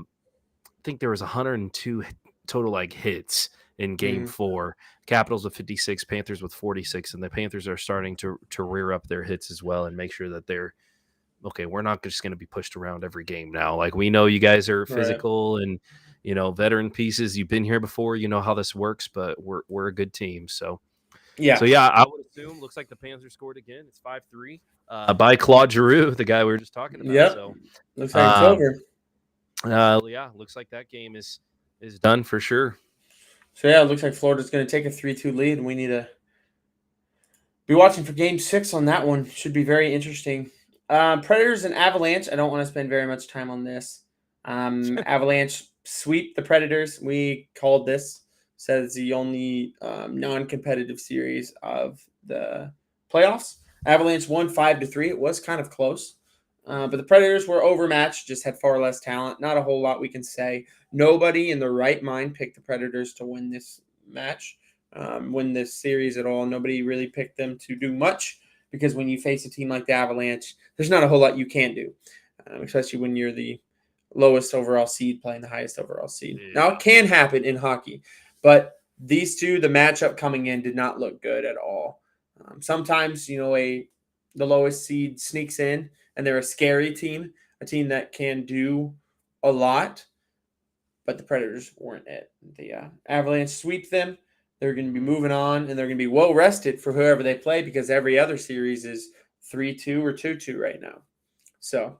think there was 102 total hits in Game Mhm. 4. Capitals with 56, Panthers with 46, and the Panthers are starting to rear up their hits as well and make sure that they're okay. We're not just going to be pushed around every game now. Like we know you guys are Right. physical and veteran pieces. You've been here before. You know how this works, but we're a good team. So Yeah. yeah, I would assume. Looks like the Panthers scored again. It's 5-3 by Claude Giroux, the guy we were just talking about. Yep. So Looks like it's um, over. yeah, looks like that game is done for sure. So yeah, it looks like Florida's going to take a 3-2 lead, and we need to be watching for Game 6 on that one. Should be very interesting. Predators and Avalanche. I don't want to spend very much time on this. Avalanche sweep the Predators. We called this. Said it's the only non-competitive series of the playoffs. Avalanche won 5-3. It was kind of close, but the Predators were overmatched. Just had far less talent. Not a whole lot we can say. Nobody in their right mind picked the Predators to win this match, win this series at all. Nobody really picked them to do much because when you face a team like the Avalanche, there's not a whole lot you can do, especially when you're the lowest overall seed playing the highest overall seed. Now, Yeah. it can happen in hockey, but these two, the matchup coming in did not look good at all. Sometimes, the lowest seed sneaks in and they're a scary team, a team that can do a lot, but the Predators weren't it. The Avalanche sweep them. They're going to be moving on, and they're going to be well rested for whoever they play because every other series is 3-2 or 2-2 right now. So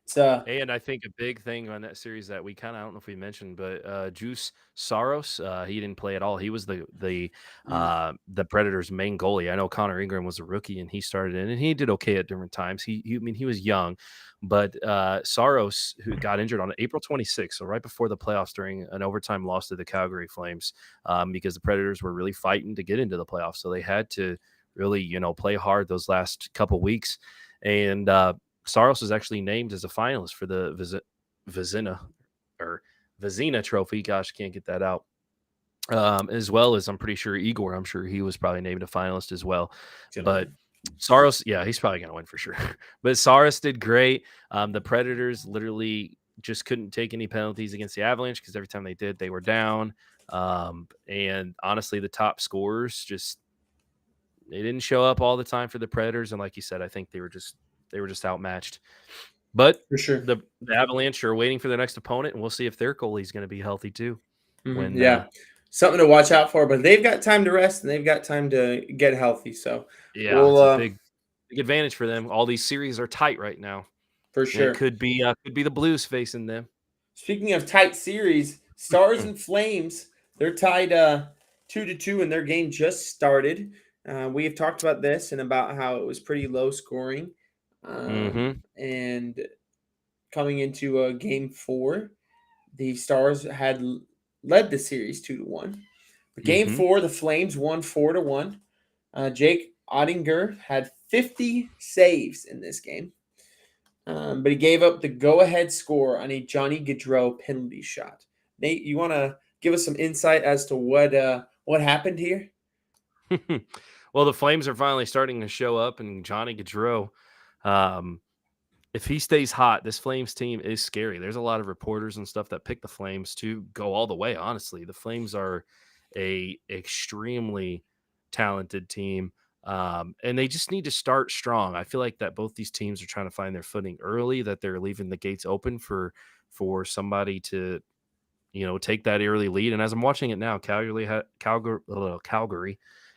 it's And I think a big thing on that series that we kind of I don't know if we mentioned, but Juice Saros, he didn't play at all. He was the Predators' main goalie. I know Connor Ingram was a rookie and he started in and he did okay at different times. I mean he was young, but Saros, who got injured on April 26th, so right before the playoffs during an overtime loss to the Calgary Flames, because the Predators were really fighting to get into the playoffs, so they had to really play hard those last couple weeks, and Saros was actually named as a finalist for the Vizina or Vizina Trophy. Gosh, can't get that out. As well as I'm pretty sure Igor. I'm sure he was probably named a finalist as well. gonna But win. Saros, yeah, he's probably gonna win for sure. But Saros did great. The Predators literally just couldn't take any penalties against the Avalanche because every time they did, they were down. And honestly, the top scorers just they didn't show up all the time for the Predators. And like you said, I think they were just outmatched. But For sure. the Avalanche are waiting for their next opponent, and we'll see if their goalie is going to be healthy too. When Yeah. Something to watch out for, but they've got time to rest and they've got time to get healthy. So yeah, we'll it's a big advantage for them. All these series are tight right now, for and it sure. could be the Blues facing them. Speaking of tight series, Stars and Flames, they're tied 2-2 and their game just started. We have talked about this and about how it was pretty low scoring. Mm-hmm. And coming into game 4, the Stars had led the series 2-1. But game Mm-hmm. 4, the Flames won 4-1. Jake Ottinger had 50 saves in this game. But he gave up the go-ahead score on a Johnny Gaudreau penalty shot. Nate, you want to give us some insight as to what happened here? Well, the Flames are finally starting to show up, and Johnny Gaudreau, um, if he stays hot, this Flames team is scary. There's a lot of reporters and stuff that pick the Flames to go all the way. Honestly, the Flames are a extremely talented team, and they just need to start strong. I feel like that both these teams are trying to find their footing early. That they're leaving the gates open for somebody to take that early lead. And as I'm watching it now, Calgary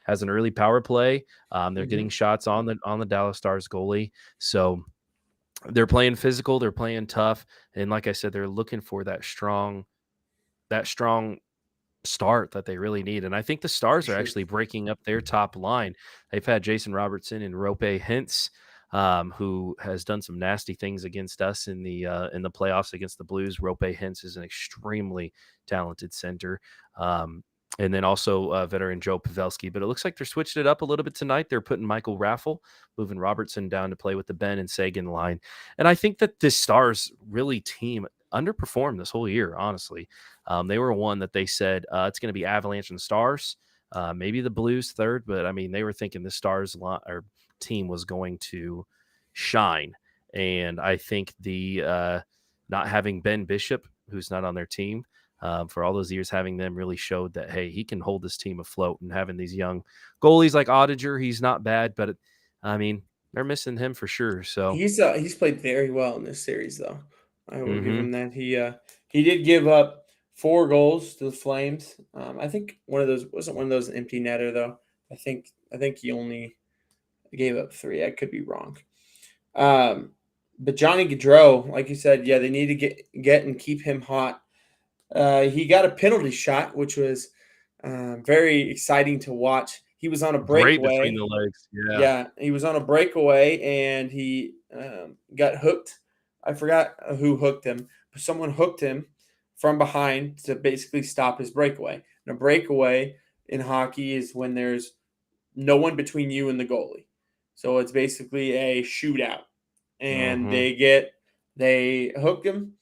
has an early power play. They're getting Mm-hmm. shots on the Dallas Stars goalie, so they're playing physical, they're playing tough, and like I said, they're looking for that strong start that they really need. And I think the For Stars are sure. actually breaking up their top line. They've had Jason Robertson and Rope Hintz, who has done some nasty things against us in the playoffs against the Blues. Rope Hintz is an extremely talented center. and then also veteran Joe Pavelski. But it looks like they're switching it up a little bit tonight. They're putting Michael Raffle, moving Robertson down to play with the Ben and Sagan line. And I think that this Stars really team underperformed this whole year, honestly. They were one that they said it's going to be Avalanche and Stars, maybe the Blues third. But, I mean, they were thinking the Stars or team was going to shine. And I think the not having Ben Bishop, who's not on their team, for all those years, having them really showed that, hey, he can hold this team afloat. And having these young goalies like Ottinger, he's not bad, but I mean, they're missing him for sure. So He's played very well in this series, though. I will give him that. He did give up 4 goals to the Flames. I think one of those wasn't one of those empty netter though. I think he only gave up 3. I could be wrong. But Johnny Gaudreau, like you said, yeah, they need to get and keep him hot. He got a penalty shot, which was very exciting to watch. He was on a great between breakaway. the legs. Yeah. Yeah, he was on a breakaway and he got hooked. I forgot who hooked him, but someone hooked him from behind to basically stop his breakaway. And a breakaway in hockey is when there's no one between you and the goalie. So it's basically a shootout. And they hook him.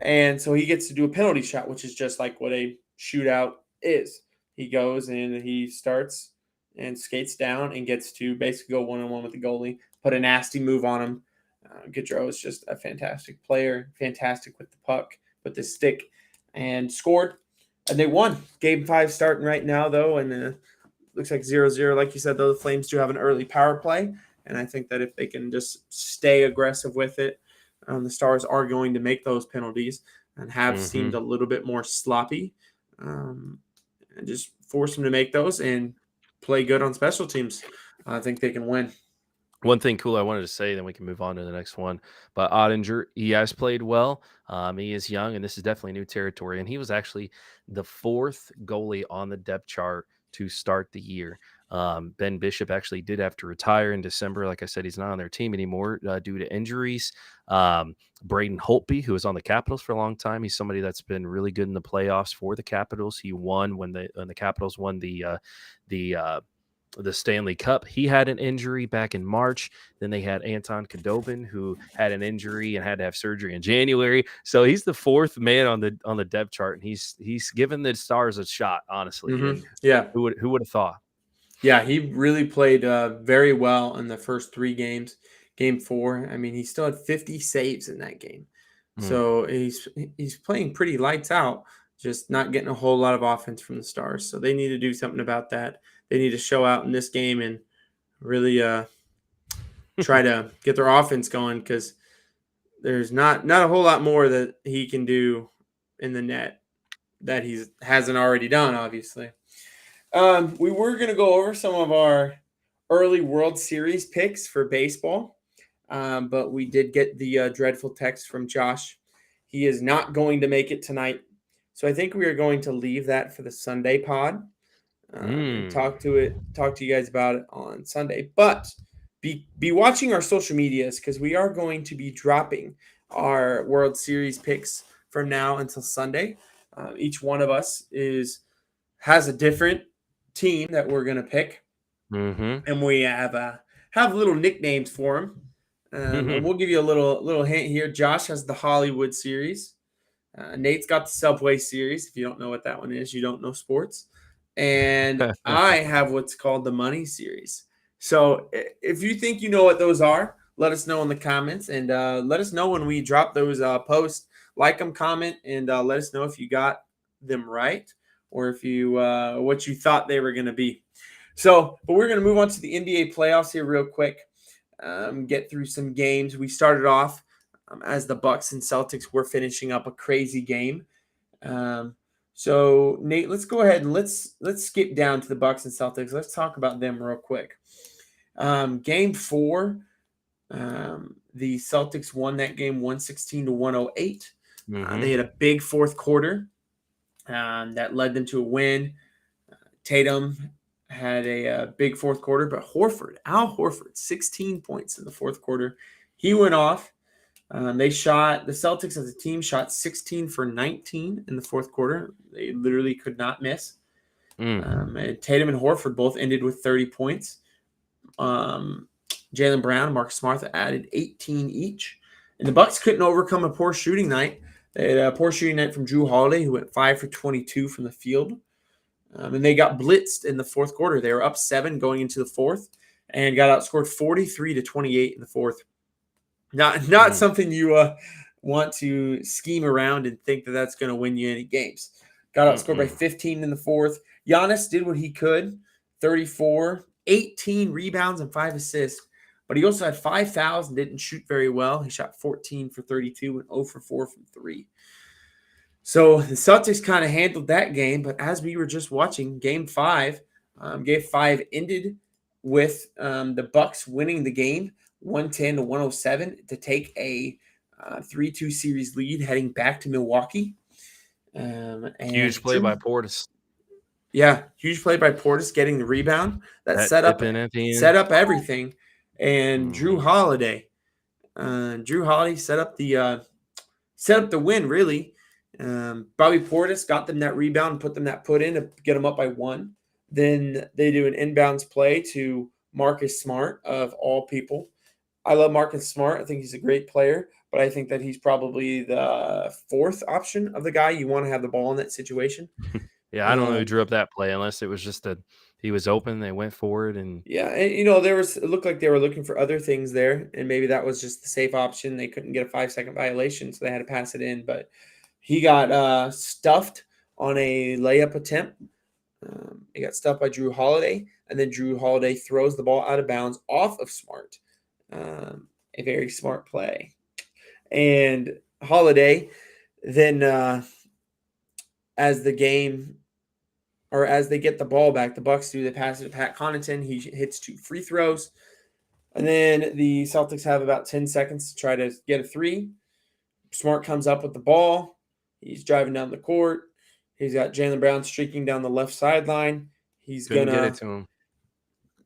And so he gets to do a penalty shot, which is just like what a shootout is. He goes and he starts and skates down and gets to basically go one-on-one with the goalie, put a nasty move on him. Gaudreau is just a fantastic player, fantastic with the puck, with the stick, and scored. And they won. Game 5 starting right now, though, and looks like 0-0. Like you said, though, the Flames do have an early power play, and I think that if they can just stay aggressive with it, the Stars are going to make those penalties and have seemed a little bit more sloppy, and just force them to make those and play good on special teams. I think they can win. One thing cool I wanted to say, then we can move on to the next one. But Ottinger, he has played well. He is young, and this is definitely new territory. And he was actually the 4th goalie on the depth chart to start the year. Ben Bishop actually did have to retire in December. Like I said, he's not on their team anymore due to injuries. Braden Holtby, who was on the Capitals for a long time, he's somebody that's been really good in the playoffs for the Capitals. He won when the Capitals won the Stanley Cup. He had an injury back in March. Then they had Anton Khudobin, who had an injury and had to have surgery in January. So he's the 4th man on the depth chart, and he's given the Stars a shot, honestly. And yeah, who would have thought? Yeah, he really played very well in the first 3 games. Game 4, I mean, he still had 50 saves in that game. So he's playing pretty lights out, just not getting a whole lot of offense from the Stars. So they need to do something about that. They need to show out in this game and really try to get their offense going, because there's not a whole lot more that he can do in the net that he hasn't already done, obviously. We were going to go over some of our early World Series picks for baseball, but we did get the dreadful text from Josh. He is not going to make it tonight. So I think we are going to leave that for the Sunday pod. And talk to you guys about it on Sunday. But be watching our social medias, because we are going to be dropping our World Series picks from now until Sunday. Each one of us has a different team that we're going to pick, and we have little nicknames for them. And we'll give you a little hint here. Josh has the Hollywood series. Nate's got the Subway series. If you don't know what that one is, you don't know sports. And I have what's called the Money series. So if you think you know what those are, let us know in the comments, and let us know when we drop those posts. Like them, comment, and let us know if you got them right, or if you what you thought they were going to be. So, but we're going to move on to the NBA playoffs here real quick. Get through some games. We started off as the Bucks and Celtics were finishing up a crazy game. So Nate, let's go ahead and let's skip down to the Bucks and Celtics. Let's talk about them real quick. Game 4, the Celtics won that game 116-108. They had a big fourth quarter that led them to a win. Tatum had a big fourth quarter, but Al Horford, 16 points in the fourth quarter. He went off. The Celtics as a team shot 16 for 19 in the fourth quarter. They literally could not miss. Mm. And Tatum and Horford both ended with 30 points. Jaylen Brown and Marcus Smart added 18 each. And the Bucks couldn't overcome a poor shooting night. They had a poor shooting night from Drew Holiday, who went 5 for 22 from the field. And they got blitzed in the fourth quarter. They were up 7 going into the fourth and got outscored 43-28 in the fourth. Not something you want to scheme around and think that that's going to win you any games. Got outscored by 15 in the fourth. Giannis did what he could, 34, 18 rebounds and 5 assists. But he also had 5 fouls and didn't shoot very well. He shot 14 for 32 and 0 for 4 from 3. So the Celtics kind of handled that game. But as we were just watching, Game 5 ended with the Bucks winning the game 110-107 to take a 3-2 series lead heading back to Milwaukee. Huge play by Portis. Yeah, huge play by Portis getting the rebound. That set up everything. And Drew Holiday set up the win, really. Bobby Portis got them that rebound and put them that put in to get them up by 1. Then they do an inbounds play to Marcus Smart, of all people. I love Marcus Smart. I think he's a great player, but I think that he's probably the 4th option of the guy you want to have the ball in that situation. Yeah, I don't know who drew up that play unless it was just that he was open, they went forward, and yeah, and it looked like they were looking for other things there, and maybe that was just the safe option. They couldn't get a 5-second violation, so they had to pass it in. But he got stuffed on a layup attempt. He got stuffed by Drew Holiday, and then Drew Holiday throws the ball out of bounds off of Smart. A very smart play. And Holiday then, as they get the ball back, the Bucks do. They pass it to Pat Connaughton. He hits 2 free throws. And then the Celtics have about 10 seconds to try to get a 3. Smart comes up with the ball. He's driving down the court. He's got Jaylen Brown streaking down the left sideline. He's going to get it to him.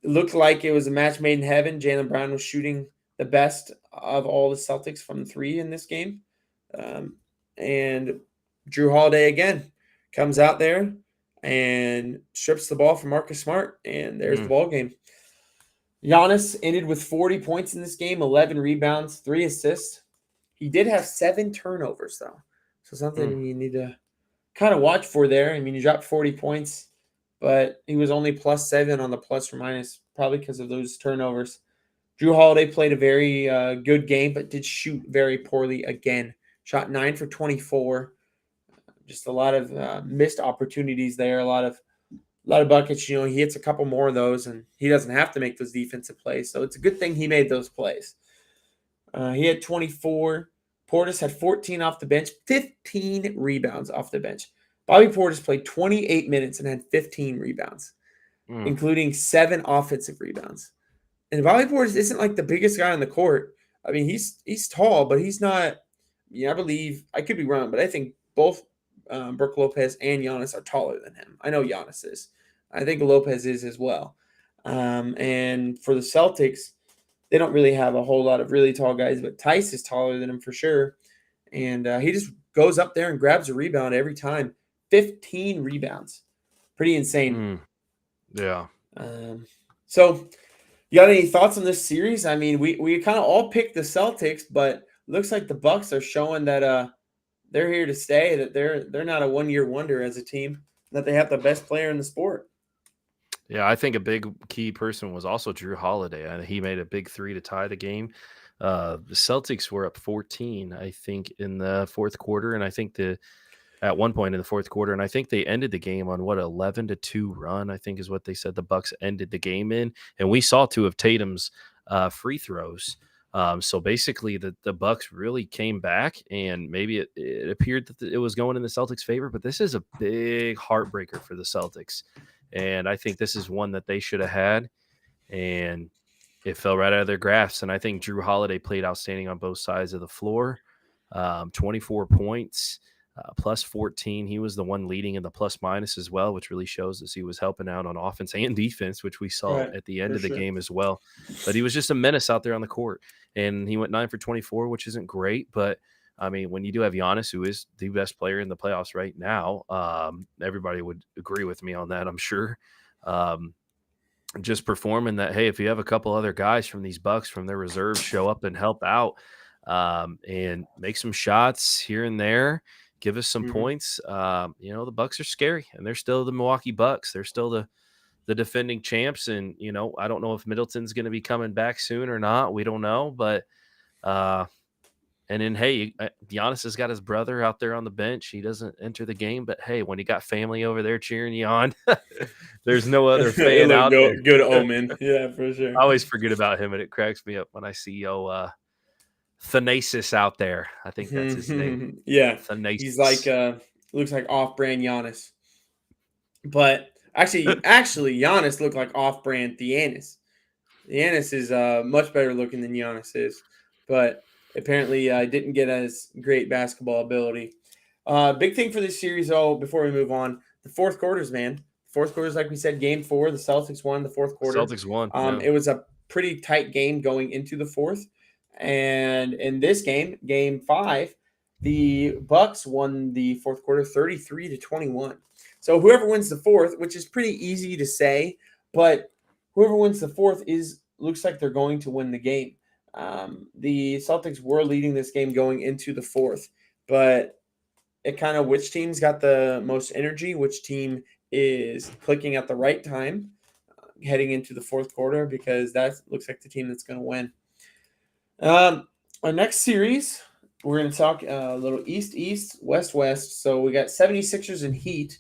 It looked like it was a match made in heaven. Jaylen Brown was shooting the best of all the Celtics from 3 in this game. And Drew Holiday again comes out there and strips the ball from Marcus Smart, and there's the ball game. Giannis ended with 40 points in this game, 11 rebounds, 3 assists. He did have 7 turnovers, though. So something you need to kind of watch for there. I mean, he dropped 40 points, but he was only +7 on the plus or minus, probably because of those turnovers. Drew Holiday played a very good game, but did shoot very poorly again. Shot 9 for 24. Just a lot of missed opportunities there. A lot of buckets. He hits a couple more of those, and he doesn't have to make those defensive plays. So it's a good thing he made those plays. He had 24. Portis had 14 off the bench, 15 rebounds off the bench. Bobby Portis played 28 minutes and had 15 rebounds, including 7 offensive rebounds. And Bobby Portis isn't like the biggest guy on the court. I mean, he's tall, but he's not. I believe, I could be wrong, but I think both Brook Lopez and Giannis are taller than him. I know Giannis is. I think Lopez is as well. And for the Celtics, they don't really have a whole lot of really tall guys, but Tice is taller than him for sure. And he just goes up there and grabs a rebound every time. 15 rebounds. Pretty insane. Yeah. So you got any thoughts on this series? I mean, we kind of all picked the Celtics, but looks like the Bucks are showing that they're here to stay, that they're not a one-year wonder as a team, that they have the best player in the sport. Yeah, I think a big key person was also Drew Holiday. And he made a big 3 to tie the game. The Celtics were up 14, I think, in the fourth quarter, and I think at one point in the fourth quarter, and I think they ended the game on 11-2 run, I think is what they said the Bucks ended the game in. And we saw 2 of Tatum's free throws. So basically the Bucks really came back, and maybe it appeared that it was going in the Celtics' favor, but this is a big heartbreaker for the Celtics. And I think this is one that they should have had, and it fell right out of their grasp. And I think Drew Holiday played outstanding on both sides of the floor. 24 points, plus 14. He was the one leading in the plus minus as well, which really shows us he was helping out on offense and defense, which we saw at the end of the game as well. But he was just a menace out there on the court. And he went 9 for 24, which isn't great, but I mean, when you do have Giannis, who is the best player in the playoffs right now, everybody would agree with me on that, I'm sure. Um, just performing that, hey, if you have a couple other guys from these Bucks from their reserves show up and help out, and make some shots here and there, give us some Mhm. points. The Bucks are scary, and they're still the Milwaukee Bucks. They're still the defending champs, and I don't know if Middleton's going to be coming back soon or not. We don't know, but uh, and then, hey, Giannis has got his brother out there on the bench. He doesn't enter the game, but hey, when you got family over there cheering you on, there's no other It fan looked out there. good omen. Yeah, for sure. I always forget about him, and it cracks me up when I see Thanasis out there. I think that's his name, Yeah, he's like Thanasis. looks like off-brand Giannis. But actually, Giannis looked like off-brand Giannis. Giannis is much better looking than Giannis is, but apparently didn't get as great basketball ability. Big thing for this series, though, before we move on, the fourth quarters, man. Fourth quarters, like we said, game 4, the Celtics won the fourth quarter. Celtics won. Yeah. It was a pretty tight game going into the fourth, and in this game, game 5, the Bucks won the fourth quarter 33-21. So whoever wins the fourth, which is pretty easy to say, but whoever wins the fourth looks like they're going to win the game. The Celtics were leading this game going into the fourth, but it kind of which team's got the most energy, which team is clicking at the right time heading into the fourth quarter, because that looks like the team that's going to win. Our next series, we're going to talk a little East, West. So we got 76ers and Heat.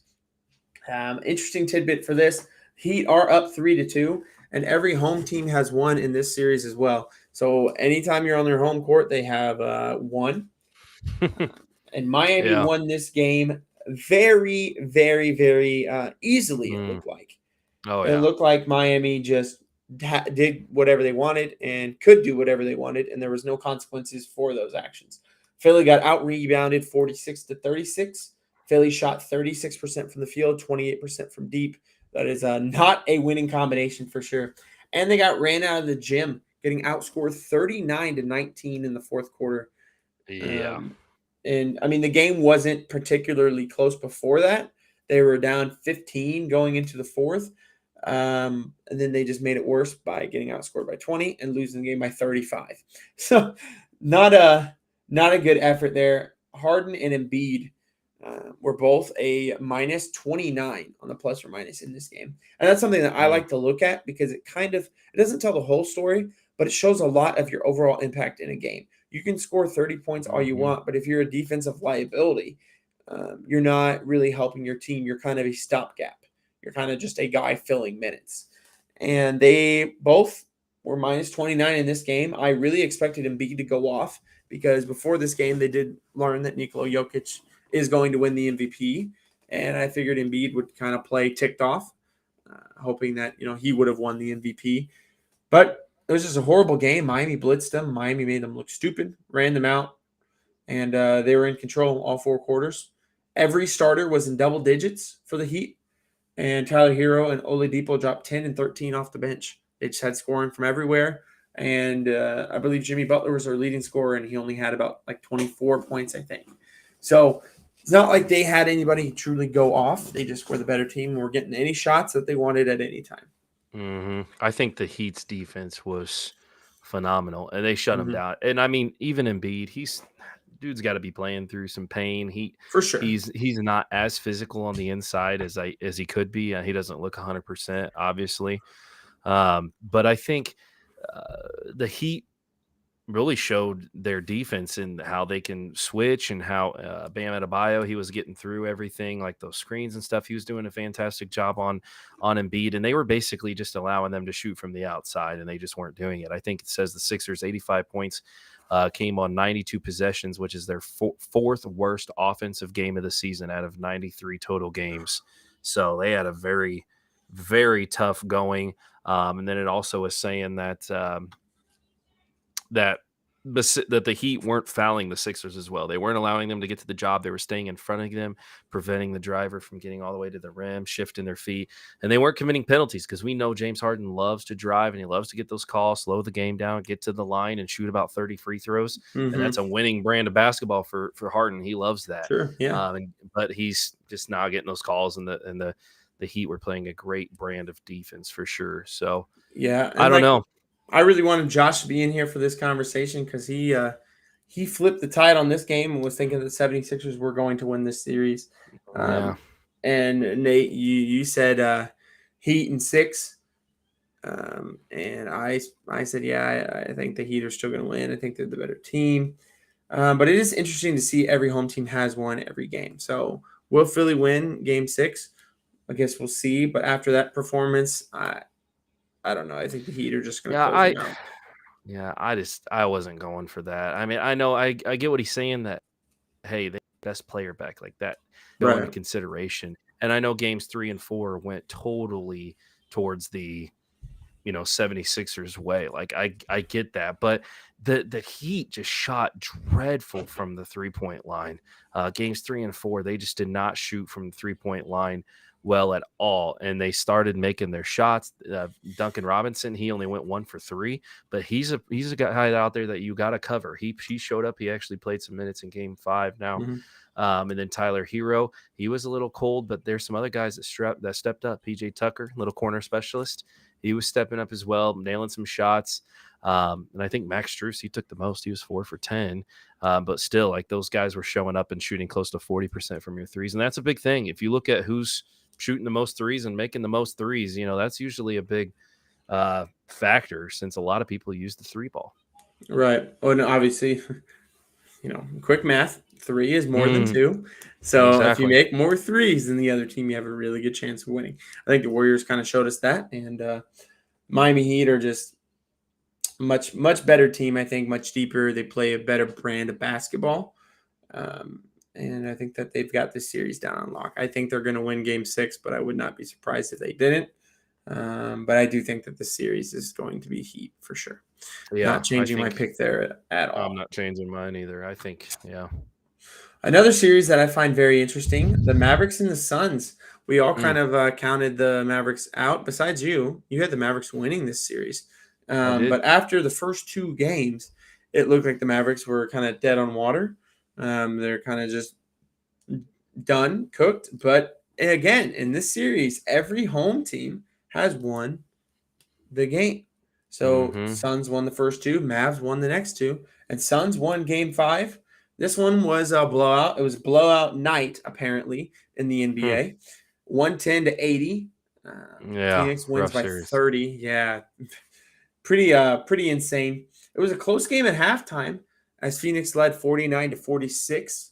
Interesting tidbit for this. Heat are up 3-2, and every home team has won in this series as well. So anytime you're on their home court, they have won. And Miami Yeah. won this game very, very, very easily, it looked like. Oh, It yeah. looked like Miami just did whatever they wanted and could do whatever they wanted, and there was no consequences for those actions. Philly got out-rebounded 46-36. Philly shot 36% from the field, 28% from deep. That is not a winning combination for sure. And they got ran out of the gym, getting outscored 39-19 in the fourth quarter. Yeah. And I mean, the game wasn't particularly close before that. They were down 15 going into the fourth. And then they just made it worse by getting outscored by 20 and losing the game by 35. So not a good effort there. Harden and Embiid were both a minus 29 on the plus or minus in this game. And that's something that I like to look at, because it doesn't tell the whole story, but it shows a lot of your overall impact in a game. You can score 30 points all you want, but if you're a defensive liability, you're not really helping your team. You're kind of a stopgap. You're kind of just a guy filling minutes. And they both were minus 29 in this game. I really expected Embiid to go off, because before this game, they did learn that Nikola Jokic is going to win the MVP. And I figured Embiid would kind of play ticked off, hoping that he would have won the MVP. But it was just a horrible game. Miami blitzed them. Miami made them look stupid, ran them out, and they were in control all 4 quarters. Every starter was in double digits for the Heat, and Tyler Hero and Oladipo dropped 10 and 13 off the bench. They just had scoring from everywhere, and I believe Jimmy Butler was their leading scorer, and he only had about 24 points, I think. So it's not like they had anybody truly go off. They just were the better team and were getting any shots that they wanted at any time. I think the Heat's defense was phenomenal, and they shut him down. And I mean, even Embiid, dude's got to be playing through some pain. For sure. He's not as physical on the inside as he could be. He doesn't look 100%, obviously. But I think the Heat really showed their defense and how they can switch, and how Bam Adebayo, he was getting through everything, like those screens and stuff. He was doing a fantastic job on Embiid, and they were basically just allowing them to shoot from the outside, and they just weren't doing it. I think it says the Sixers 85 points came on 92 possessions, which is their fourth worst offensive game of the season out of 93 total games. So they had a very, very tough going. And then it also was saying that that the Heat weren't fouling the Sixers as well. They weren't allowing them to get to the job. They were staying in front of them, preventing the driver from getting all the way to the rim, shifting their feet, and they weren't committing penalties because we know James Harden loves to drive and he loves to get those calls, slow the game down, get to the line, and shoot about 30 free throws. And that's a winning brand of basketball for Harden. He loves that. Sure, yeah. But he's just not getting those calls, and the Heat were playing a great brand of defense for sure. So yeah, I don't know. I really wanted Josh to be in here for this conversation because he flipped the tide on this game and was thinking that the 76ers were going to win this series. Yeah. And Nate, you said Heat in 6. And I said, yeah, I think the Heat are still going to win. I think they're the better team. But it is interesting to see every home team has won every game. So will Philly win game 6? I guess we'll see. But after that performance, I don't know. I think the Heat are just going to close them out. Yeah, I wasn't going for that. I mean, I know I get what he's saying that, hey, they best player back like that go into consideration. And I know games 3 and 4 went totally towards the 76ers way. Like I get that, but the Heat just shot dreadful from the 3-point line. Games 3 and 4, they just did not shoot from the 3-point line well at all, and they started making their shots. Duncan Robinson, he only went 1 for 3, but he's a guy out there that you got to cover. He showed up. He actually played some minutes in game 5 now. And then Tyler Hero, he was a little cold, but there's some other guys that stepped up. PJ Tucker, little corner specialist, he was stepping up as well, nailing some shots. And I think Max Strus, he took the most. He was 4 for 10. But still, like, those guys were showing up and shooting close to 40% from your threes. And that's a big thing. If you look at who's shooting the most threes and making the most threes, that's usually a big factor, since a lot of people use the 3 ball. Right. Oh, and obviously, quick math, 3 is more than 2. So If you make more 3s than the other team, you have a really good chance of winning. I think the Warriors kind of showed us that, and Miami Heat are just much better team. I think much deeper. They play a better brand of basketball. And I think that they've got this series down on lock. I think they're going to win game 6, but I would not be surprised if they didn't. But I do think that the series is going to be Heat for sure. Yeah, not changing my pick there at all. I'm not changing mine either. I think, yeah. Another series that I find very interesting, the Mavericks and the Suns. We all kind of counted the Mavericks out. Besides you had the Mavericks winning this series. But after the first 2 games, it looked like the Mavericks were kind of dead on water. They're kind of just done, cooked. But again, in this series, every home team has won the game. So Suns won the first 2, Mavs won the next 2, and Suns won game 5. This one was a blowout. It was blowout night, apparently, in the NBA. 110-80. Phoenix wins by 30. Yeah, pretty insane. It was a close game at halftime, as Phoenix led 49-46.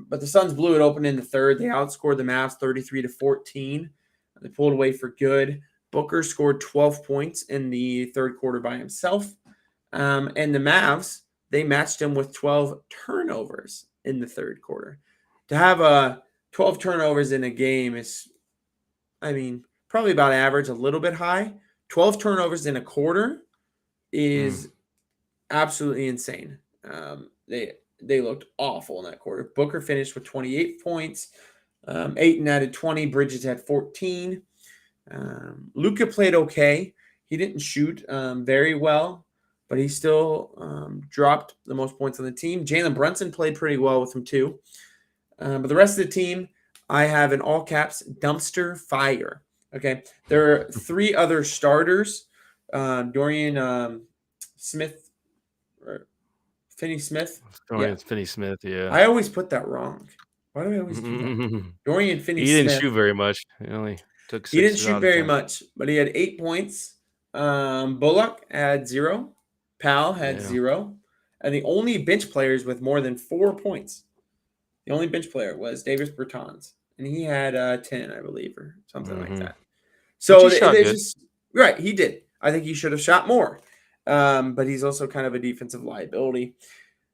But the Suns blew it open in the third. They outscored the Mavs 33-14. They pulled away for good. Booker scored 12 points in the third quarter by himself. And the Mavs, they matched him with 12 turnovers in the third quarter. To have 12 turnovers in a game is, probably about average, a little bit high. 12 turnovers in a quarter is absolutely insane. They looked awful in that quarter. Booker finished with 28 points. Ayton added 20. Bridges had 14. Luka played okay. He didn't shoot very well, but he still dropped the most points on the team. Jalen Brunson played pretty well with him too. But the rest of the team, I have in all caps, dumpster fire. Okay. There are 3 other starters. Dorian Smith, or Finney-Smith. Finney-Smith, yeah. I always put that wrong. Why do I always do that? Dorian Finney-Smith. He didn't shoot very much. He only took 6. He didn't shoot very much, but he had 8 points. Bullock had 0. Powell had 0. And the only bench players with more than 4 points, the only bench player was Davis Bertans. And he had 10, I believe, or something like that. So they just right, he did. I think he should have shot more. But he's also kind of a defensive liability.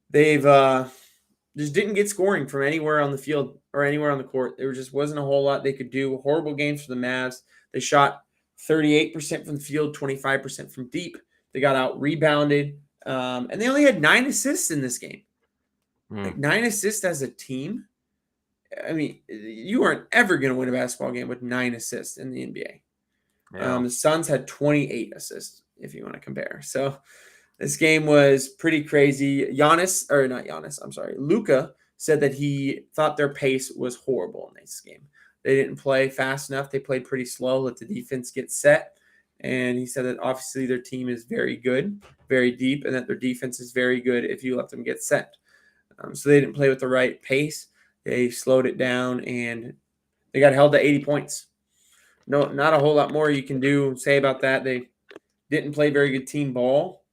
They've just didn't get scoring from anywhere on the field or anywhere on the court. There just wasn't a whole lot they could do. Horrible games for the Mavs. They shot 38% from the field, 25% from deep. They got out rebounded. And they only had 9 assists in this game. Like Mm. 9 assists as a team. I mean, you aren't ever going to win a basketball game with 9 assists in the NBA. Yeah. The Suns had 28 assists, if you want to compare. So this game was pretty crazy. Luka said that he thought their pace was horrible in this game. They didn't play fast enough. They played pretty slow, let the defense get set. And he said that obviously their team is very good, very deep, and that their defense is very good if you let them get set. So they didn't play with the right pace. They slowed it down, and they got held to 80 points. No, not a whole lot more you can say about that. They didn't play very good team ball.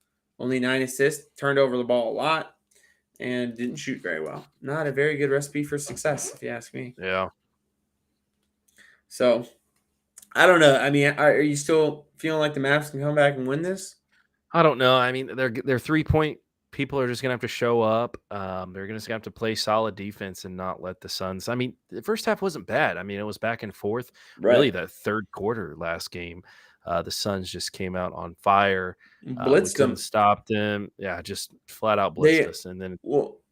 Only 9 assists, turned over the ball a lot, and didn't shoot very well. Not a very good recipe for success, if you ask me. Yeah. So, I don't know. I mean, are you still feeling like the Mavs can come back and win this? I don't know. I mean, their 3-point people are just gonna have to show up. They're just gonna have to play solid defense and not let the Suns. I mean, the first half wasn't bad. I mean, it was back and forth. Really, Right. that third quarter last game, the Suns just came out on fire. We Blitzed couldn't them. stop them. Yeah, just flat out blitzed us, and then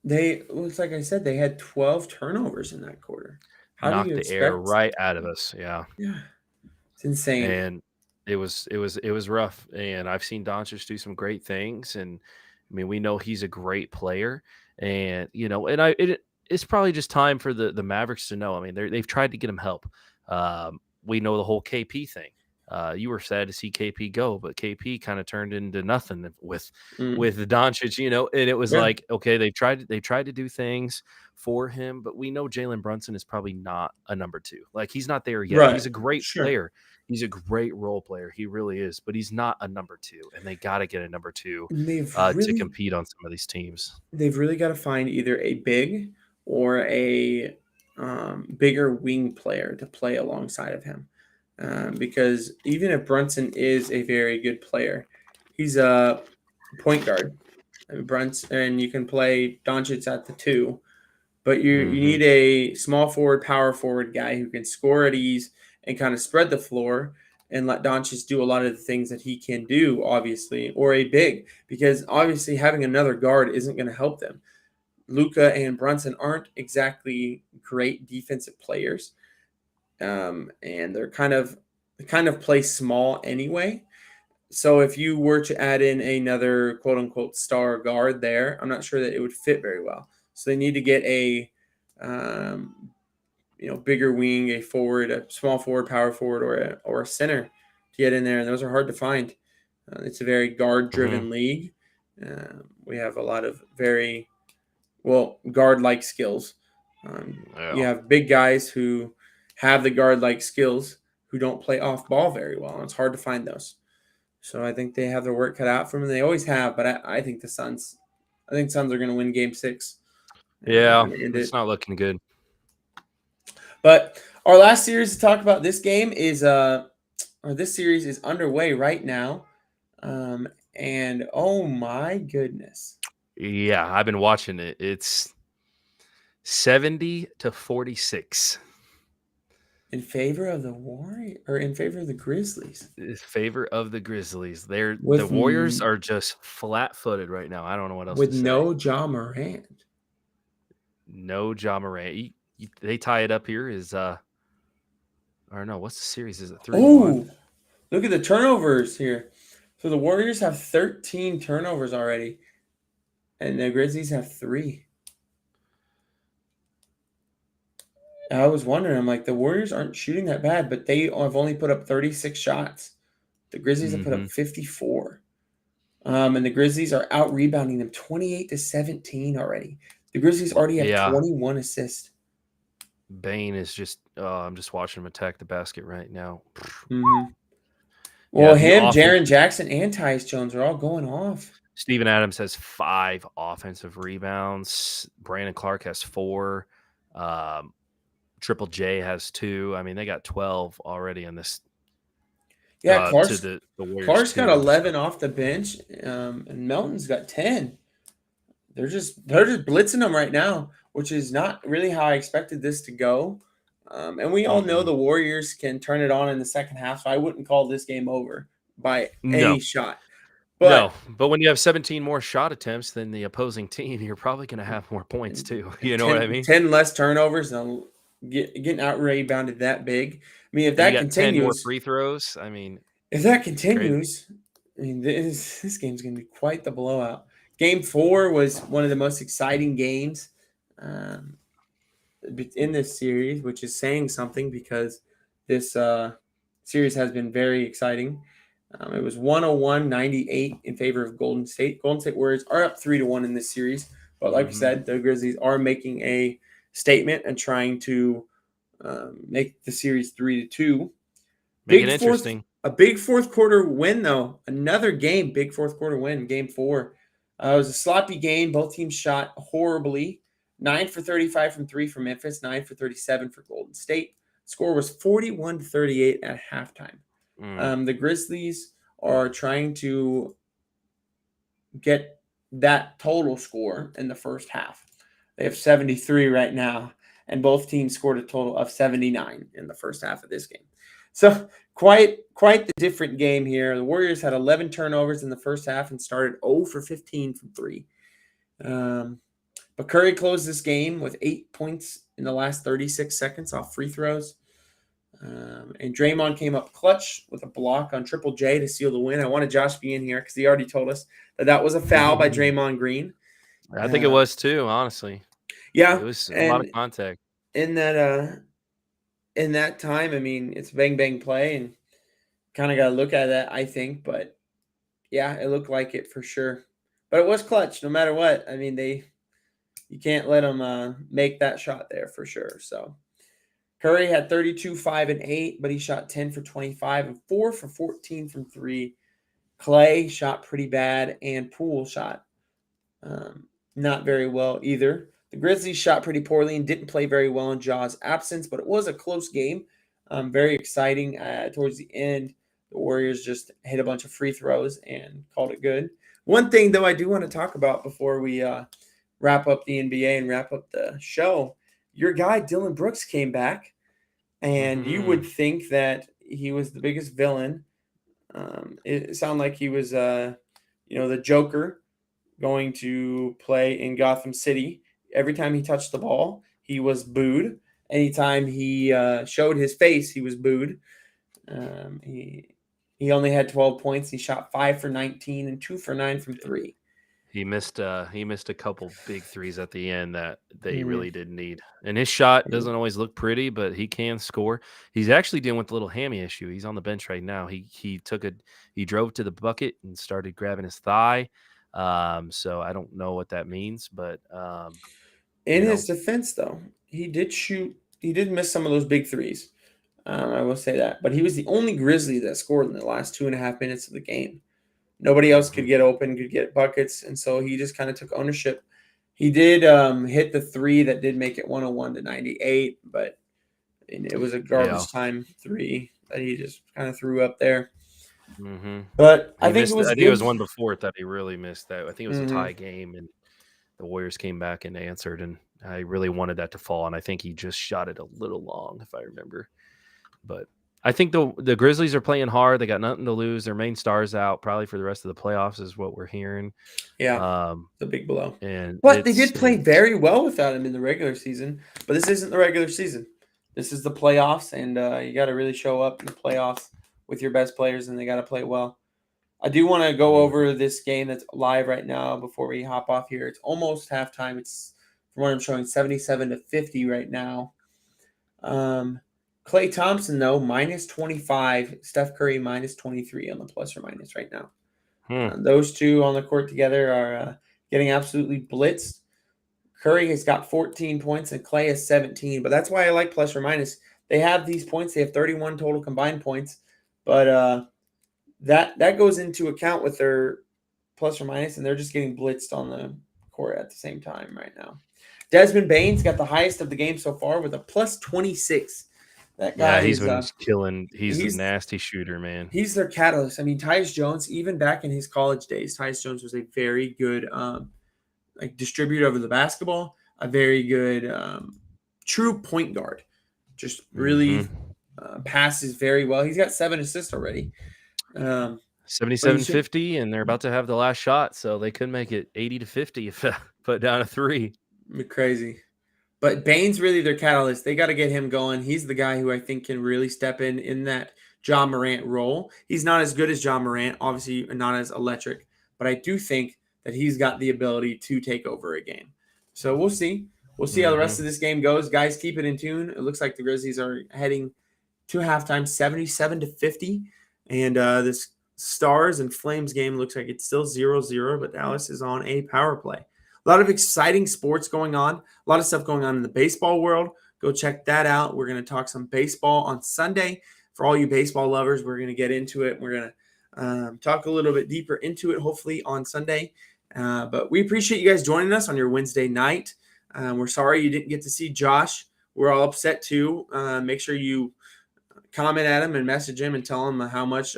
It's like I said, they had 12 turnovers in that quarter. How do knocked you the air expect? right out of us. Yeah. Yeah, it's insane. And it was rough. And I've seen Doncic do some great things, and I mean, we know he's a great player, and it's probably just time for the Mavericks to know. I mean, they've tried to get him help. We know the whole KP thing. You were sad to see KP go, but KP kind of turned into nothing with the Doncic, and it was Yeah. like, okay, they tried to do things for him, but we know Jalen Brunson is probably not a number 2. Like, he's not there yet. Right. He's a great Sure. player. He's a great role player. He really is, but he's not a number 2, and they got to get a number 2 And to compete on some of these teams. they've really got to find either a big or a bigger wing player to play alongside of him. Because even if Brunson is a very good player, he's a point guard. Brunson, and you can play Doncic at the 2, but you Hmm. need a small forward, power forward guy who can score at ease and kind of spread the floor and let Doncic do a lot of the things that he can do, obviously, or a big, because obviously having another guard isn't going to help them. Luka and Brunson aren't exactly great defensive players, and they kind of play small anyway. So if you were to add in another quote unquote star guard there, I'm not sure that it would fit very well. So they need to get a bigger wing, a forward, a small forward, power forward, or a center to get in there, and those are hard to find. It's a very guard Hmm. driven league. We have a lot of very guard like skills. You Yeah. have big guys who have the guard like skills who don't play off ball very well, and it's hard to find those. So I think they have their work cut out for them. They always have, but I think Suns are going to win Game 6. Yeah, And end it's it. not looking good. But our last series to talk about this game is this series is underway right now, and oh my goodness, Yeah, I've been watching it. It's 70-46 in favor of the in favor of the Grizzlies. in favor of the Grizzlies. The With Warriors are just flat-footed right now. I don't know what else with to say. no Ja Morant. No Ja Morant. They tie it up here. Or no, what's the series? Is it 3-1? Oh, look at the turnovers here. So the Warriors have 13 turnovers already, and the Grizzlies have 3. I was wondering, I'm like, the Warriors aren't shooting that bad, but they have only put up 36 shots. The Grizzlies have put Mm-hmm. up 54. And the Grizzlies are out rebounding them 28-17 already. The Grizzlies already have Yeah, 21 assists. Bane is just. I'm just watching him attack the basket right now. Mm-hmm. Yeah, Well, the him, offense. Jaren Jackson, and Tyus Jones are all going off. Steven Adams has 5 offensive rebounds. Brandon Clark has 4. Triple J has 2. I mean, they got 12 already in this. Yeah, To the Warriors. Clark's got 2. 11 off the bench, and Melton's got 10. They're just blitzing them right now, which is not really how I expected this to go. And we all know Mm-mm. the Warriors can turn it on in the second half, so I wouldn't call this game over by No. any shot. No, But but when you have 17 more shot attempts than the opposing team, you're probably going to have more points too. You know what I 10, mean? 10 less turnovers and getting out rebounded that big. I mean, And you got 10 more free throws. I mean, if that it's crazy. continues, I mean, this game's going to be quite the blowout. Game 4 was one of the most exciting games um, in this series, which is saying something because this series has been very exciting. It was 101-98 in favor of Golden State. Golden State Warriors are up 3-1 in this series, but like you Mhm. said, the Grizzlies are making a statement and trying to make the series 3-2. Make it interesting. A big fourth quarter win though. Another game, big fourth quarter win, game 4. It was a sloppy game. Both teams shot horribly. 9 for 35 from 3 for Memphis, 9 for 37 for Golden State. Score was 41-38 at halftime. Mm. The Grizzlies are trying to get that total score in the first half. They have 73 right now, and both teams scored a total of 79 in the first half of this game. So quite the different game here. The Warriors had 11 turnovers in the first half and started 0 for 15 from 3. But Curry closed this game with 8 points in the last 36 seconds off free throws. And Draymond came up clutch with a block on Triple J to seal the win. I wanted Josh to be in here because he already told us that was a foul by Draymond Green. I think it was too, honestly. Yeah, It was a lot of and contact. in that time, I mean, it's bang bang play, and kind of got to look at that, I think. But yeah, it looked like it for sure. But it was clutch, no matter what. I mean, you can't let them make that shot there for sure. So Curry had 32, 5, and 8, but he shot 10 for 25 and 4 for 14 from 3. Clay shot pretty bad, and Poole shot not very well either. The Grizzlies shot pretty poorly and didn't play very well in Jaw's absence, but it was a close game. Very exciting. Towards the end, the Warriors just hit a bunch of free throws and called it good. One thing, though, I do want to talk about before we wrap up the NBA and wrap up the show, your guy Dylan Brooks came back, and you would Mhm. think that he was the biggest villain. It sounded like he was, the Joker going to play in Gotham City. Every time he touched the ball, he was booed. Anytime he showed his face, he was booed. He only had 12 points. He shot 5 for 19 and 2 for 9 from 3. He missed a couple big threes at the end that they Mm, really didn't need. And his shot mm. doesn't always look pretty, but he can score. He's actually dealing with a little hammy issue. He's on the bench right now. He drove to the bucket and started grabbing his thigh. So I don't know what that means, but In you his know, defense, though, he did shoot. He did miss some of those big threes. I will say that. But he was the only Grizzly that scored in the last 2.5 minutes of the game. Nobody else could mhm. get open, could get buckets, and so he just kind of took ownership. He did hit the three that did make it 101-98, but it was a Yeah. garbage time three that he just kind of threw up there. Hmm. But I He think it missed. was I think it was good. one before it that he really missed that. I think it was a Hmm. tie game, and the Warriors came back and answered, and I really wanted that to fall, and I think he just shot it a little long, if I remember. But I think the Grizzlies are playing hard. They got nothing to lose. Their main stars out probably for the rest of the playoffs, is what we're hearing. Yeah, Um, the big blow. and But they did play it's very well without him in the regular season. But this isn't the regular season. This is the playoffs, and you got to really show up in the playoffs with your best players, and they got to play well. I do want to go mm, over this game that's live right now before we hop off here. It's almost halftime. It's from what I'm showing 77-50 right now. Klay Thompson though minus 25, Steph Curry minus 23 on the plus or minus right now. hmm, Those two on the court together are getting absolutely blitzed. Curry has got 14 points and Klay has 17, but that's why I like plus or minus. They have these points. They have 31 total combined points, but that goes into account with their plus or minus, and they're just getting blitzed on the court at the same time right now. Desmond Bane's got the highest of the game so far with a plus 26. That yeah, guy he's is been killing. He's a he's nasty shooter, man. he's their catalyst. I mean, Tyus Jones, even back in his college days, Tyus Jones was a very good like distributor of the basketball, a very good true point guard. Just Hmm. really passes very well. He's got 7 assists already. 77-50, and they're about to have the last shot, so they could make it 80-50 if put down a 3. Crazy. But Bane's really their catalyst. They got to get him going. He's the guy who I think can really step in that John Morant role. He's not as good as John Morant, obviously not as electric, but I do think that he's got the ability to take over a game. So we'll see. We'll see how the rest of this game goes. Guys, keep it in tune. It looks like the Grizzlies are heading to halftime 77-50. And this Stars and Flames game looks like it's still 0-0, but Dallas is on a power play. A lot of exciting sports going on. A lot of stuff going on in the baseball world. Go check that out. We're going to talk some baseball on Sunday. For all you baseball lovers, we're going to get into it. We're going to talk a little bit deeper into it, hopefully, on Sunday. But we appreciate you guys joining us on your Wednesday night. We're sorry you didn't get to see Josh. We're all upset, too. Make sure you comment at him and message him and tell him how much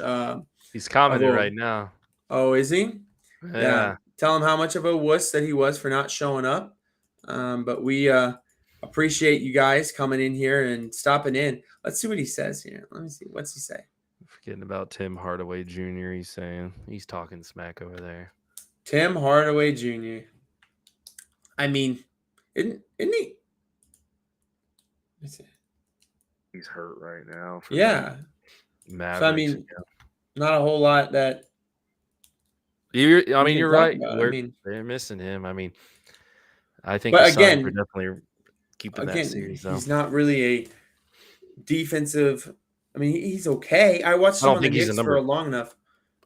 he's commenting right now. Oh, is he? Yeah. Tell him how much of a wuss that he was for not showing up. But we appreciate you guys coming in here and stopping in. Let's see what he says here. Let me see. What's he say? Forgetting about Tim Hardaway Jr. He's saying he's talking smack over there. Tim Hardaway Jr. I mean, isn't he? He's hurt right now. Yeah. Mavericks, so I mean, not a whole lot that. You're right. They're missing him. I mean, I think. But again, we're definitely keeping that series. Though. He's not really a defensive. I mean, he's okay. I watched him on the Knicks for long enough.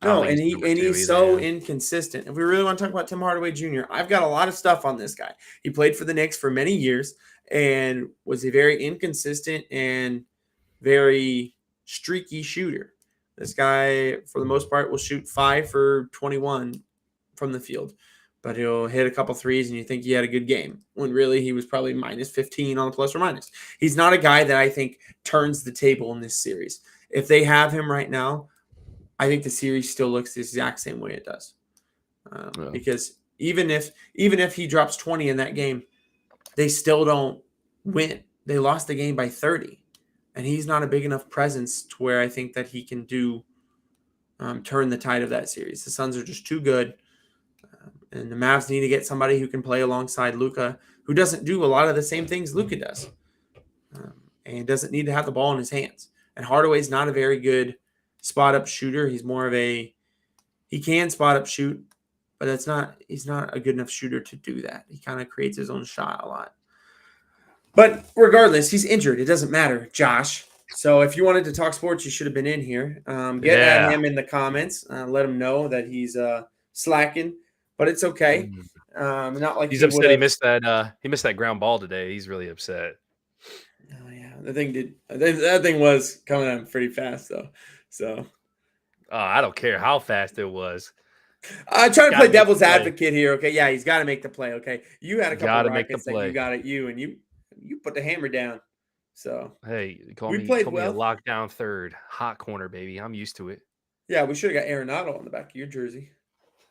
No, and he's so inconsistent. If we really want to talk about Tim Hardaway Jr., I've got a lot of stuff on this guy. He played for the Knicks for many years and was a very inconsistent and very streaky shooter. This guy, for the most part, will shoot 5 for 21 from the field, but he'll hit a couple threes and you think he had a good game when really he was probably minus 15 on the plus or minus. He's not a guy that I think turns the table in this series. If they have him right now, I think the series still looks the exact same way it does. Because even if he drops 20 in that game, they still don't win. They lost the game by 30. And he's not a big enough presence to where I think that he can turn the tide of that series. The Suns are just too good. And the Mavs need to get somebody who can play alongside Luka, who doesn't do a lot of the same things Luka does. And doesn't need to have the ball in his hands. And Hardaway's not a very good spot-up shooter. He's more of he can spot-up shoot, but he's not a good enough shooter to do that. He kind of creates his own shot a lot. But regardless, he's injured. It doesn't matter, Josh. So if you wanted to talk sports, you should have been in here. Get at him in the comments. Let him know that he's slacking, but it's okay. Not like he's upset. He missed that ground ball today. He's really upset. Oh yeah, that thing was coming out pretty fast though. So I don't care how fast it was. I'm trying to play devil's advocate here. Okay, yeah, he's got to make the play. Okay, you had a couple of rockets that you got at you, and you put the hammer down. So hey, call me a lockdown third, hot corner, baby. I'm used to it. Yeah, we should have got Arenado on the back of your jersey.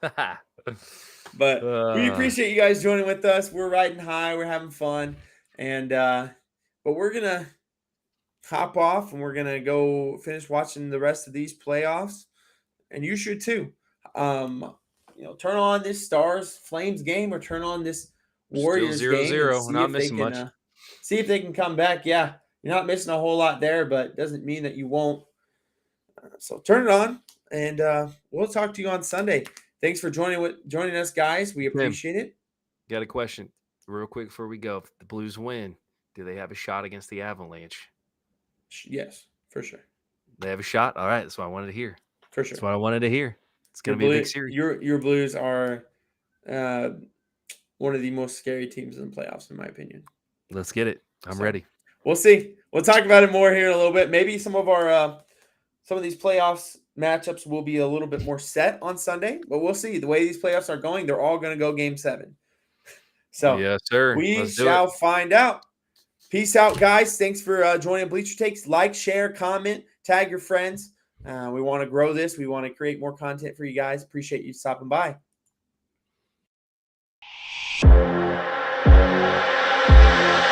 But we appreciate you guys joining with us. We're riding high. We're having fun, and but we're gonna hop off and we're gonna go finish watching the rest of these playoffs, and you should too. Turn on this Stars Flames game or turn on this Warriors still 0-0. game. We're not missing much. See if they can come back. Yeah, you're not missing a whole lot there, but doesn't mean that you won't. So turn it on, and we'll talk to you on Sunday. Thanks for joining us, guys. We appreciate it. Got a question real quick before we go. If the Blues win, do they have a shot against the Avalanche? Yes, for sure. They have a shot? All right, that's what I wanted to hear. For sure. That's what I wanted to hear. It's going to be a big series. Your Blues are one of the most scary teams in the playoffs, in my opinion. Let's get it. I'm ready. We'll see. We'll talk about it more here in a little bit. Maybe some of these playoffs matchups will be a little bit more set on Sunday, but we'll see. The way these playoffs are going, they're all going to go Game 7. So yes, sir. We shall find out. Peace out, guys. Thanks for joining Bleacher Takes. Like, share, comment, tag your friends. We want to grow this. We want to create more content for you guys. Appreciate you stopping by.